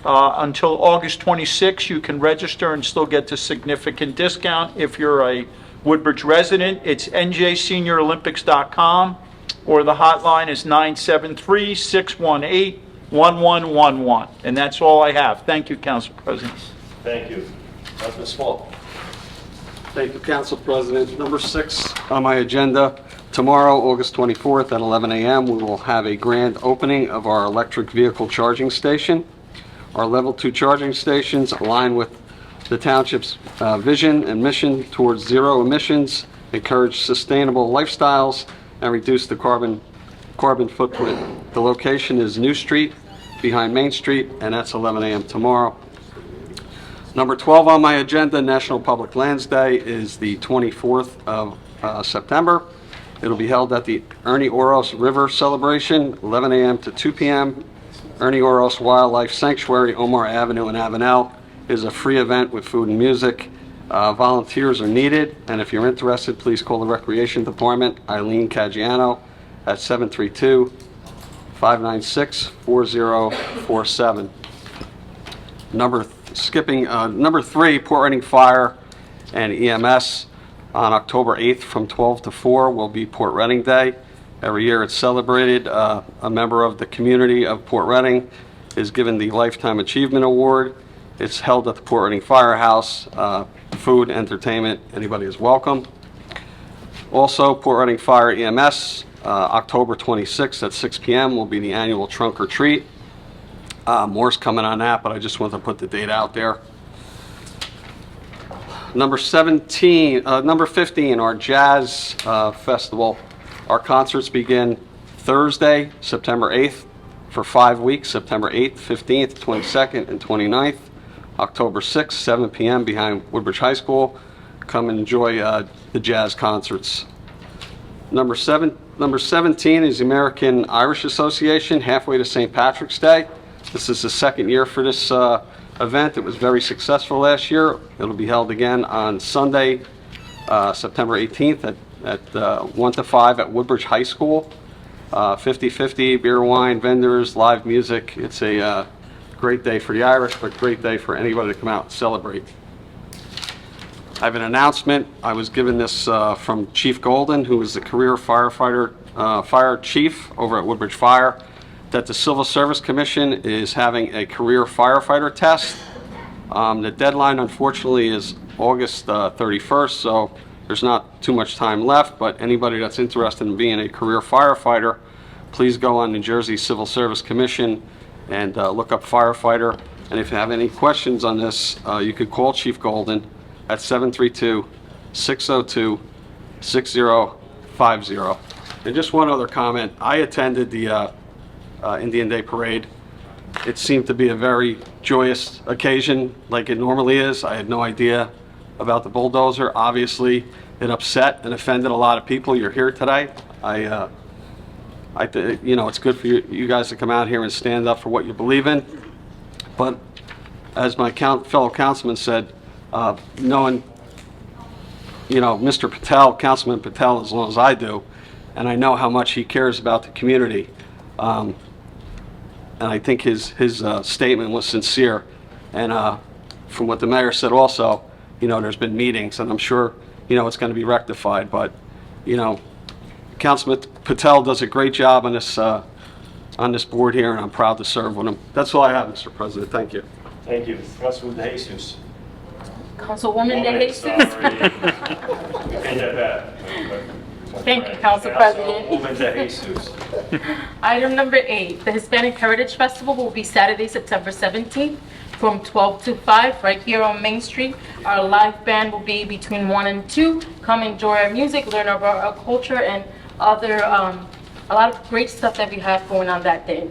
U: Until August 26, you can register and still get the significant discount if you're a Woodbridge resident. It's njseniorolympics.com or the hotline is 973-618 1111. And that's all I have. Thank you, Council President.
E: Thank you. Councilman Small.
B: Thank you, Council President. Number 6 on my agenda, tomorrow, August 24th at 11 a.m., we will have a grand opening of our electric vehicle charging station. Our Level 2 charging stations align with the Township's vision and mission towards zero emissions, encourage sustainable lifestyles, and reduce the carbon footprint. The location is New Street behind Main Street, and that's 11 a.m. tomorrow. Number 12 on my agenda, National Public Lands Day, is the 24th of September. It'll be held at the Ernie Oros River Celebration, 11 a.m. to 2 p.m. Ernie Oros Wildlife Sanctuary, Omar Avenue in Avenel, is a free event with food and music. Volunteers are needed, and if you're interested, please call the Recreation Department, Eileen Caggiano, at 732-596-4047. Number 3, Port Reading Fire and EMS on October 8th from 12 to 4 will be Port Reading Day. Every year it's celebrated. A member of the community of Port Reading is given the Lifetime Achievement Award. It's held at the Port Reading Firehouse. Food, entertainment, anybody is welcome. Also, Port Reading Fire EMS, October 26th at 6 p.m. will be the annual trunk or treat. More's coming on that, but I just wanted to put the date out there. Number 15, our Jazz Festival. Our concerts begin Thursday, September 8th for 5 weeks, September 8th, 15th, 22nd, and 29th. October 6th, 7 p.m. behind Woodbridge High School. Come and enjoy the jazz concerts. Number 17 is the American Irish Association, halfway to St. Patrick's Day. This is the second year for this event. It was very successful last year. It'll be held again on Sunday, September 18th at 1 to 5 at Woodbridge High School. 50-50, beer, wine, vendors, live music. It's a great day for the Irish, but great day for anybody to come out and celebrate. I have an announcement. I was given this from Chief Golden, who is the career firefighter, fire chief over at Woodbridge Fire, that the Civil Service Commission is having a career firefighter test. The deadline, unfortunately, is August 31st, so there's not too much time left, but anybody that's interested in being a career firefighter, please go on New Jersey Civil Service Commission and look up firefighter. And if you have any questions on this, you could call Chief Golden at 732-602-6050. And just one other comment. I attended the Indian Day Parade. It seemed to be a very joyous occasion, like it normally is. I had no idea about the bulldozer. Obviously, it upset and offended a lot of people. You're here today. It's good for you guys to come out here and stand up for what you believe in. But as my fellow councilman said, knowing, Mr. Patel, Councilman Patel, as long as I do, and I know how much he cares about the community, and I think his statement was sincere. And from what the mayor said also, there's been meetings, and I'm sure, it's going to be rectified. But, Councilman Patel does a great job on this board here, and I'm proud to serve with him. That's all I have, Mr. President. Thank you.
E: Thank you. Councilwoman De Jesus.
V: Councilwoman De Jesus. Thank you, Council President.
E: Councilwoman De Jesus.
V: Item number 8, the Hispanic Heritage Festival will be Saturday, September 17th from 12 to 5 right here on Main Street. Our live band will be between 1 and 2. Come enjoy our music, learn about our culture, and other, a lot of great stuff that we have going on that day.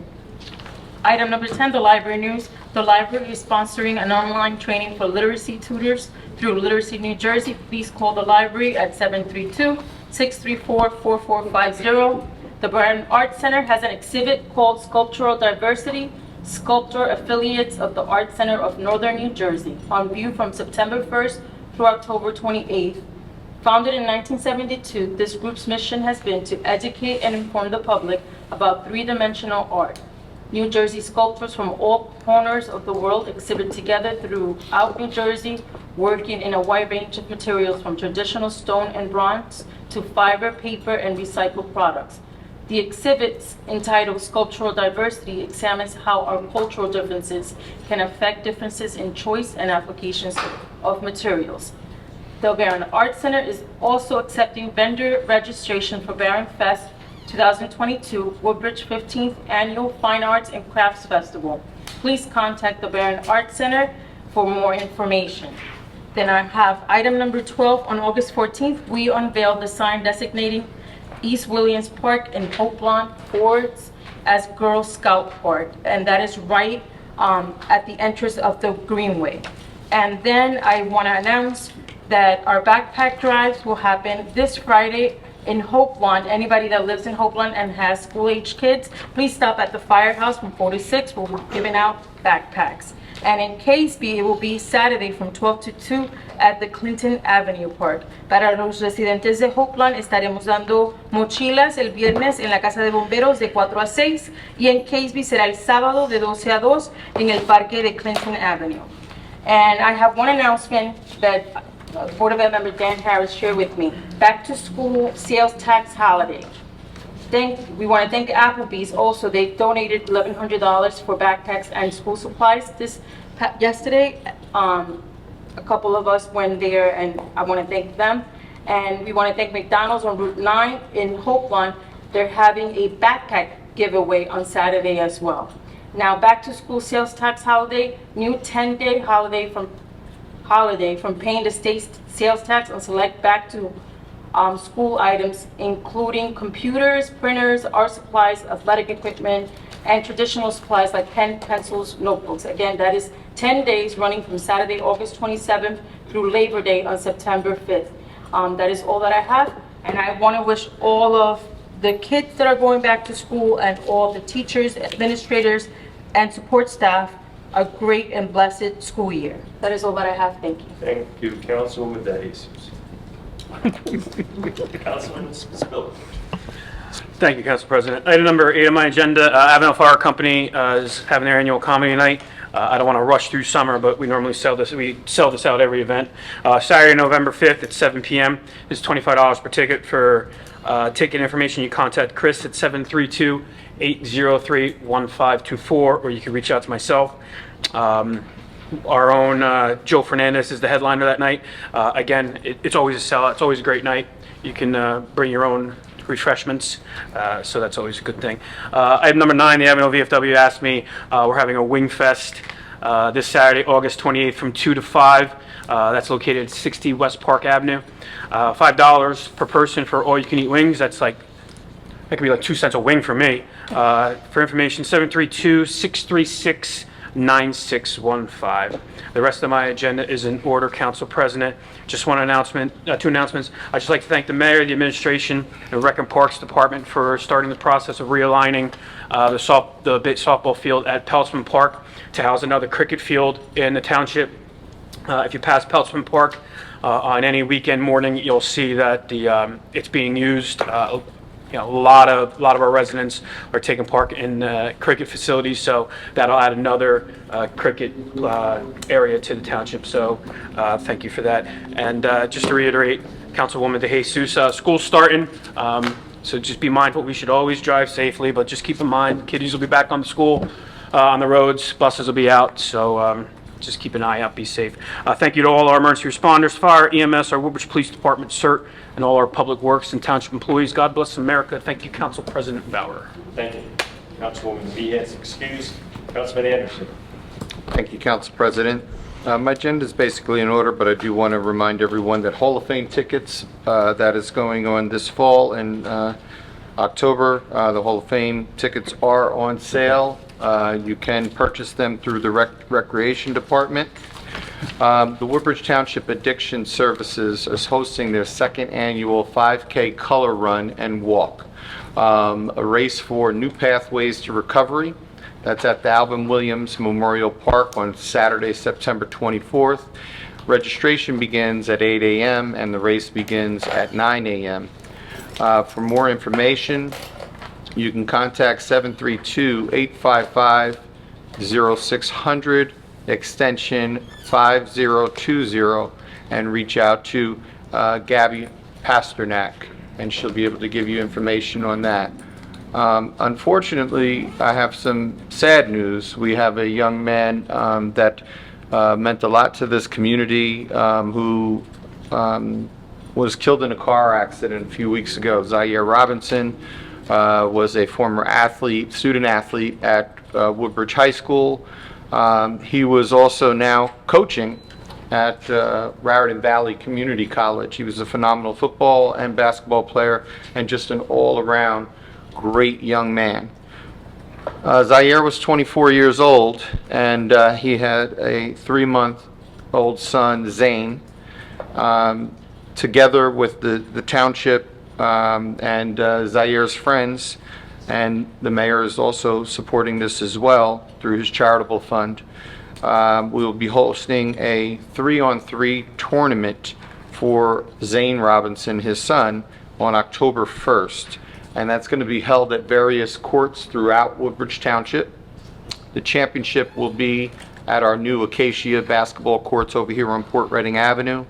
V: Item number 10, the library news. The library is sponsoring an online training for literacy tutors through Literacy New Jersey. Please call the library at 732-634-4450. The Barton Art Center has an exhibit called Sculptural Diversity, Sculptor Affiliates of the Art Center of Northern New Jersey, on view from September 1st through October 28th. Founded in 1972, this group's mission has been to educate and inform the public about three-dimensional art. New Jersey sculptors from all corners of the world exhibit together throughout New Jersey, working in a wide range of materials from traditional stone and bronze to fiber, paper, and recycled products. The exhibits entitled Sculptural Diversity examines how our cultural differences can affect differences in choice and applications of materials. The Barron Art Center is also accepting vendor registration for Barron Fest 2022, Woodbridge 15th Annual Fine Arts and Crafts Festival. Please contact the Barron Art Center for more information. Then I have item number 12. On August 14th, we unveiled the sign designating East Williams Park and Hope Lawn Fords as Girl Scout Park, and that is right at the entrance of the Greenway. And then I want to announce that our backpack drives will happen this Friday in Hope Lawn. Anybody that lives in Hope Lawn and has school-age kids, please stop at the firehouse from 4 to 6. We'll be giving out backpacks. And in Caseby, it will be Saturday from 12 to 2 at the Clinton Avenue Park. Para los residentes de Hopeland estaremos dando mochilas el viernes en la Casa de Bomberos de 4 a 6 y en Caseby será el sábado de 12 a 2 en el Parque de Clinton Avenue. And I have one announcement that Board of Ed member Dan Harris shared with me. Back to school sales tax holiday. We want to thank Applebee's also. They donated $1,100 for backpacks and school supplies yesterday. A couple of us went there, and I want to thank them. And we want to thank McDonald's on Route 9 in Hope Lawn. They're having a backpack giveaway on Saturday as well. Now, back to school sales tax holiday, new 10-day holiday from paying the state sales tax on select back to school items, including computers, printers, art supplies, athletic equipment, and traditional supplies like pen, pencils, notebooks. Again, that is 10 days running from Saturday, August 27th through Labor Day on September 5th. That is all that I have, and I want to wish all of the kids that are going back to school and all the teachers, administrators, and support staff a great and blessed school year. That is all that I have. Thank you.
E: Thank you, Councilwoman De Jesus. Councilman Spill.
I: Thank you, Council President. Item number 8 on my agenda, Avenel Fire Company is having their annual comedy night. I don't want to rush through summer, but we normally sell this out every event. Saturday, November 5th at 7 p.m. is $25 per ticket. For ticket information, you contact Chris at 732-803-1524, or you can reach out to myself. Our own Joe Fernandez is the headliner that night. Again, it's always a sellout. It's always a great night. You can bring your own refreshments, so that's always a good thing. Item number 9, the Avenel VFW asked me, we're having a wing fest this Saturday, August 28th from 2 to 5. That's located at 60 West Park Avenue. $5 per person for all-you-can-eat wings. That could be like 2 cents a wing for me. For information, 732-636-9615. The rest of my agenda is in order, Council President. Just one announcement, 2 announcements. I'd just like to thank the mayor, the administration, and Rec and Parks Department for starting the process of realigning the big softball field at Peltzman Park to house another cricket field in the township. If you pass Peltzman Park on any weekend morning, you'll see that it's being used. A lot of our residents are taking part in cricket facilities, so that'll add another cricket area to the township. So thank you for that. And just to reiterate, Councilwoman De Jesus, school's starting, so just be mindful. We should always drive safely, but just keep in mind, kiddies will be back on the school, on the roads, buses will be out, so just keep an eye out, be safe. Thank you to all our emergency responders, fire, EMS, our Woodbridge Police Department, CERT, and all our public works and township employees. God bless America. Thank you, Council President Bauer.
E: Thank you. Councilwoman Behan, excused. Councilman Anderson.
D: Thank you, Council President. My agenda is basically in order, but I do want to remind everyone that Hall of Fame tickets, that is going on this fall in October. The Hall of Fame tickets are on sale. You can purchase them through the Recreation Department. The Woodbridge Township Addiction Services is hosting their 2nd annual 5K color run and walk, a race for new pathways to recovery. That's at the Alvin Williams Memorial Park on Saturday, September 24th. Registration begins at 8 a.m. and the race begins at 9 a.m. For more information, you can contact 732-855-0600, extension 5020, and reach out to Gabby Pasternak, and she'll be able to give you information on that. Unfortunately, I have some sad news. We have a young man that meant a lot to this community who was killed in a car accident a few weeks ago. Zaire Robinson was a former athlete, student athlete at Woodbridge High School. He was also now coaching at Raritan Valley Community College. He was a phenomenal football and basketball player and just an all-around great young man. Zaire was 24 years old, and he had a 3-month-old son, Zane. Together with the township and Zaire's friends, and the mayor is also supporting this as well through his charitable fund. We will be hosting a 3-on-3 tournament for Zane Robinson, his son, on October 1st. And that's going to be held at various courts throughout Woodbridge Township. The championship will be at our new Acacia basketball courts over here on Port Reading Avenue.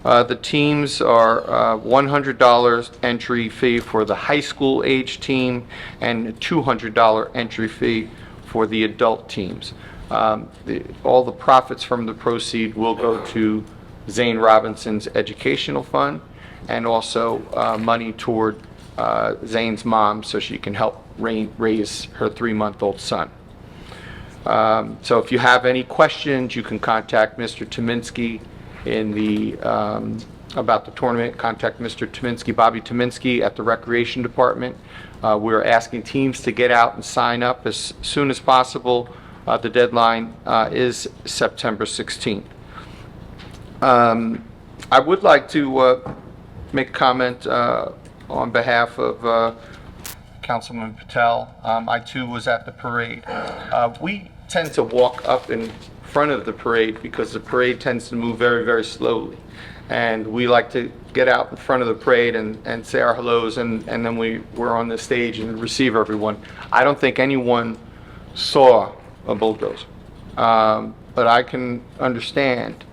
D: The teams are $100 entry fee for the high school age team and a $200 entry fee for the adult teams. All the profits from the proceed will go to Zane Robinson's educational fund and also money toward Zane's mom so she can help raise her 3-month-old son. So if you have any questions, you can contact Mr. Tominski in the about the tournament. Contact Mr. Tominski, Bobby Tominski at the Recreation Department. We're asking teams to get out and sign up as soon as possible. The deadline is September 16th. I would like to make a comment on behalf of Councilman Patel. I too was at the parade. We tend to walk up in front of the parade because the parade tends to move very, very slowly. And we like to get out in front of the parade and say our hellos, and then we're on the stage and receive everyone. I don't think anyone saw a bulldozer. But I can understand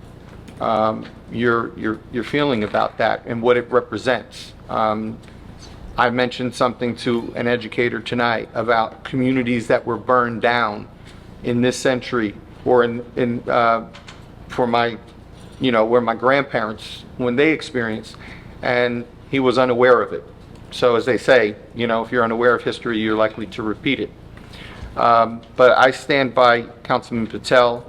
D: your feeling about that and what it represents. I mentioned something to an educator tonight about communities that were burned down in this century, or for my, where my grandparents, when they experienced, and he was unaware of it. So as they say, if you're unaware of history, you're likely to repeat it. But I stand by Councilman Patel,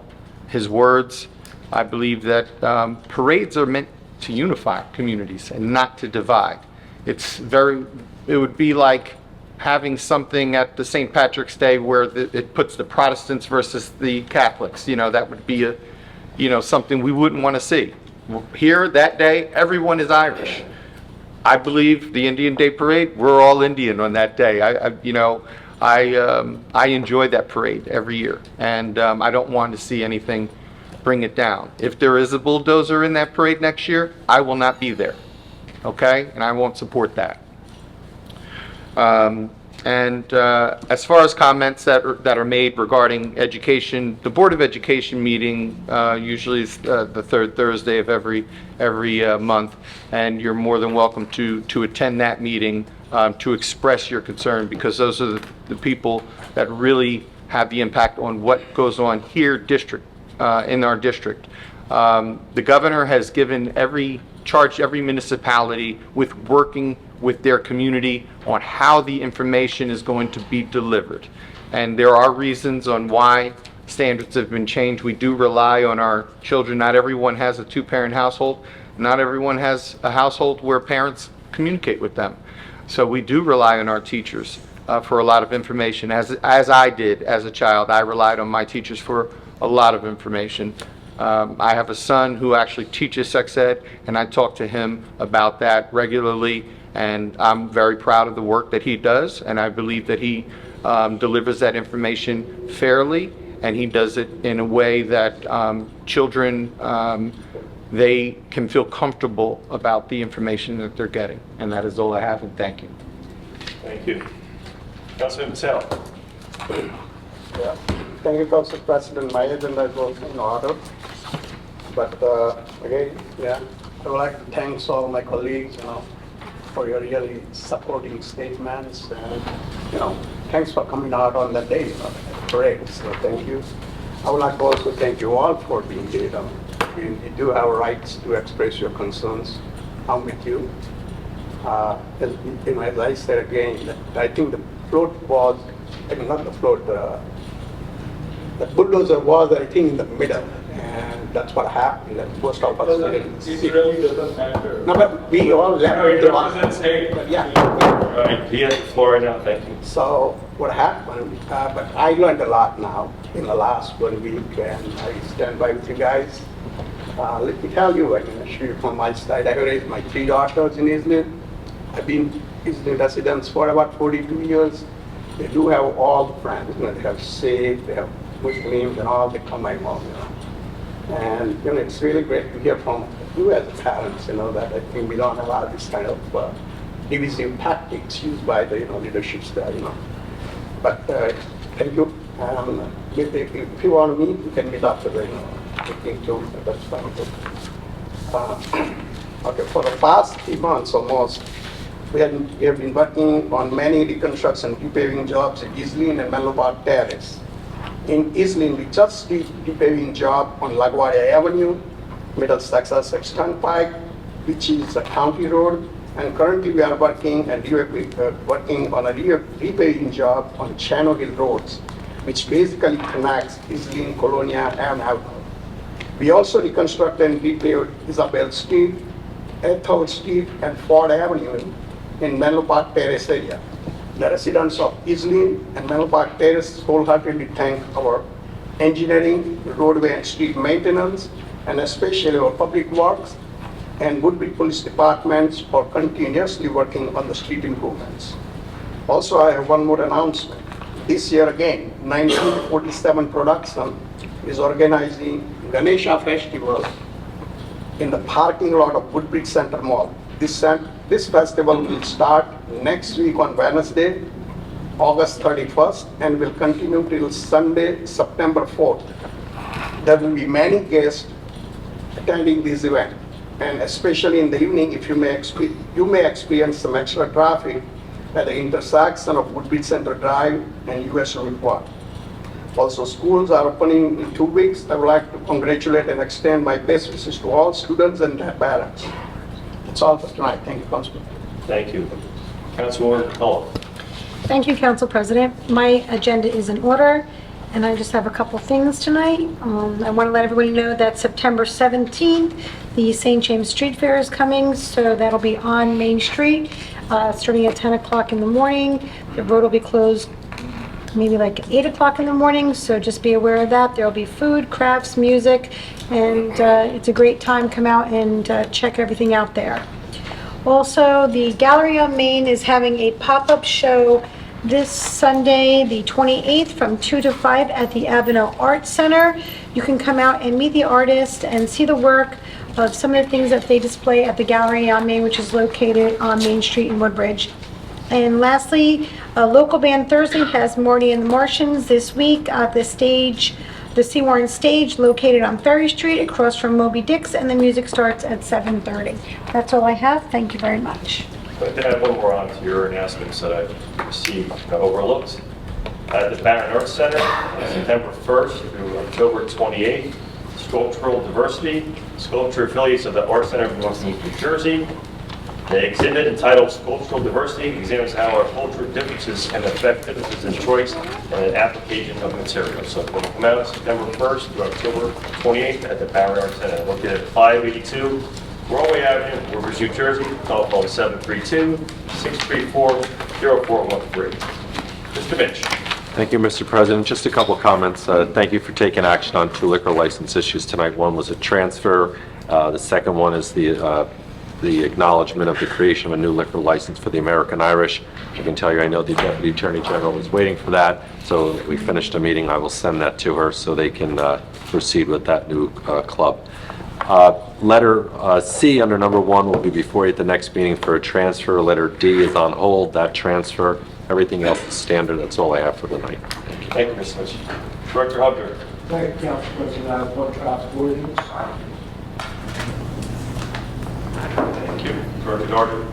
D: his words. I believe that parades are meant to unify communities and not to divide. It would be like having something at the St. Patrick's Day where it puts the Protestants versus the Catholics. That would be something we wouldn't want to see. Here, that day, everyone is Irish. I believe the Indian Day Parade, we're all Indian on that day. I enjoy that parade every year, and I don't want to see anything bring it down. If there is a bulldozer in that parade next year, I will not be there, okay? And I won't support that. As far as comments that are made regarding education, the Board of Education meeting usually is the third Thursday of every month, and you're more than welcome to attend that meeting to express your concern, because those are the people that really have the impact on what goes on here in our district. The governor has charged every municipality with working with their community on how the information is going to be delivered. And there are reasons on why standards have been changed. We do rely on our children. Not everyone has a 2-parent household. Not everyone has a household where parents communicate with them. So we do rely on our teachers for a lot of information. As I did as a child, I relied on my teachers for a lot of information. I have a son who actually teaches sex ed, and I talk to him about that regularly, and I'm very proud of the work that he does, and I believe that he delivers that information fairly, and he does it in a way that children, they can feel comfortable about the information that they're getting. And that is all I have, and thank you.
E: Thank you. Councilman Patel.
T: Yeah. Thank you, Council President. My agenda was in order. But again, I would like to thank all my colleagues, for your really supporting statements, and, thanks for coming out on that day, parade, so thank you. I would like to also thank you all for being here. You do have rights to express your concerns. I'm with you. As I said again, I think the float was, not the float, the bulldozer was, I think, in the middle, and that's what happened. And most of us didn't see.
U: It really doesn't matter.
T: No, but we all left.
U: No, it represents hate.
T: Yeah.
E: Right, he has the floor right now, thank you.
T: So what happened, but I learned a lot now in the last 1 week, and I stand by with you guys. Let me tell you, I can assure you from my side, I raised my 3 daughters in Israel. I've been Israeli residents for about 42 years. They do have all the friends, they have Sikh, they have Muslims, and all, they come my home, And, it's really great to hear from you as parents, that I think we don't allow this kind of divisive tactics used by the, leaderships there, But thank you. If you want to meet, you can meet after the, meeting too, that's fine too. Okay, for the past 3 months almost, we have been working on many reconstruction repaving jobs at Islin and Menlo Park Terrace. In Islin, we just did repaving job on LaGuardia Avenue, Middlesex Sussex Turnpike, which is a county road, and currently we are working on a repaving job on Channel Hill Roads, which basically connects Islin, Colonia, and Alcoa. We also reconstructed and repaved Isabel Street, Ethel Street, and Ford Avenue in Menlo Park Terrace area. The residents of Islin and Menlo Park Terrace wholeheartedly thank our engineering, roadway and street maintenance, and especially our public works and Woodbridge Police Departments for continuously working on the street improvements. Also, I have one more announcement. This year again, 1947 Production is organizing Ganesha Festival in the parking lot of Woodbridge Center Mall. This festival will start next week on Wednesday, August 31st, and will continue till Sunday, September 4th. There will be many guests attending this event, and especially in the evening, you may experience some extra traffic at the intersection of Woodbridge Center Drive and US Route 1. Also, schools are opening in 2 weeks. I would like to congratulate and extend my best wishes to all students and their parents. That's all for tonight. Thank you, Councilman.
E: Thank you. Councilwoman Hull.
C: Thank you, Council President. My agenda is in order, and I just have a couple things tonight. I want to let everybody know that September 17th, the St. James Street Fair is coming, so that'll be on Main Street, starting at 10 o'clock in the morning. The road will be closed maybe like 8 o'clock in the morning, so just be aware of that. There'll be food, crafts, music, and it's a great time. Come out and check everything out there. Also, the Gallery on Main is having a pop-up show this Sunday, the 28th, from 2 to 5 at the Avenel Art Center. You can come out and meet the artist and see the work of some of the things that they display at the Gallery on Main, which is located on Main Street in Woodbridge. And lastly, Local Band Thursday has Morty and the Martians this week at the Seawarren Stage, located on Ferry Street across from Moby Dick's, and the music starts at 7:30. That's all I have. Thank you very much.
E: I'd like to add one more on to your announcements that I've received overlooked. At the Barron Arts Center, September 1st through October 28th, Sculptural Diversity, sculpture affiliates of the Art Center of Northeast New Jersey. The exhibit entitled Sculptural Diversity examines how our cultural differences can affect differences in choice and an application of materials. So it will come out September 1st through October 28th at the Barron Arts Center, located at 582 Broadway Avenue, Woodbridge, New Jersey. Telephone 732-634-0413. Mr. Mitch.
F: Thank you, Mr. President. Just a couple comments. Thank you for taking action on 2 liquor license issues tonight. One was a transfer. The second one is the acknowledgement of the creation of a new liquor license for the American Irish. I can tell you, I know the Deputy Attorney General was waiting for that, so we finished a meeting. I will send that to her so they can proceed with that new club. Letter C under number 1 will be before you at the next meeting for a transfer. Letter D is on hold, that transfer. Everything else is standard. That's all I have for tonight.
E: Thank you, Mr. Mitch. Director Hubner.
J: Thank you, Council President. I have one draft ordinance.
E: Thank you. Director Gardner.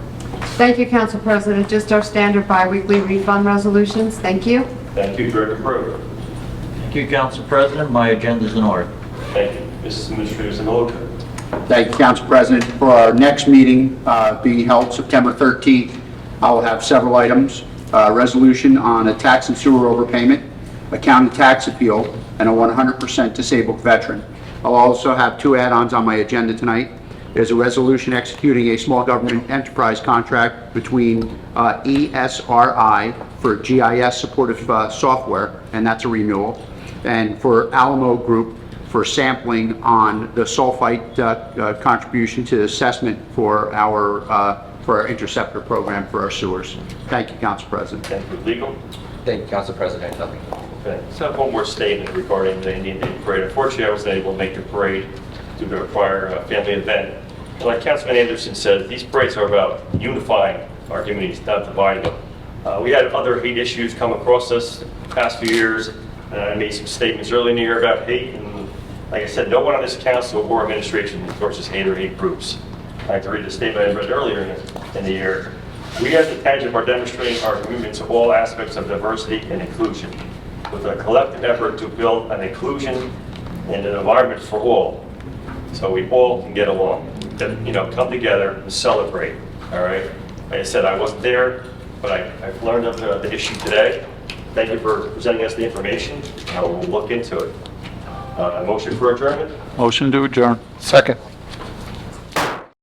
L: Thank you, Council President. Just our standard bi-weekly refund resolutions. Thank you.
E: Thank you, Director Brewer.
M: Thank you, Council President. My agenda is in order.
E: Thank you. Mrs. Administrator Zanoka.
W: Thank you, Council President. For our next meeting being held September 13th, I will have several items. Resolution on a tax and sewer overpayment, a county tax appeal, and a 100% disabled veteran. I'll also have two add-ons on my agenda tonight. There's a resolution executing a small government enterprise contract between ESRI for GIS supportive software, and that's a renewal, and for Alamo Group for sampling on the sulfite contribution to assessment for our interceptor program for our sewers. Thank you, Council President.
E: Thank you. Legal.
D: Thank you, Council President. Nothing.
E: Okay. So I have one more statement regarding the Indian Day Parade. Unfortunately, I wasn't able to make the parade due to a prior family event. And like Councilman Anderson said, these parades are about unifying our communities, not dividing them. We had other hate issues come across us the past few years, and I made some statements early in the year about hate. And like I said, no one on this council or administration endorses hate or hate groups. I have to read the statement I read earlier in the year. We as the township are demonstrating our commitment to all aspects of diversity and inclusion with a collective effort to build an inclusion and an environment for all, so we all can get along, come together and celebrate, all right? Like I said, I wasn't there, but I've learned of the issue today. Thank you for presenting us the information. I will look into it. A motion for adjournment?
U: Motion to adjourn.
H: Second.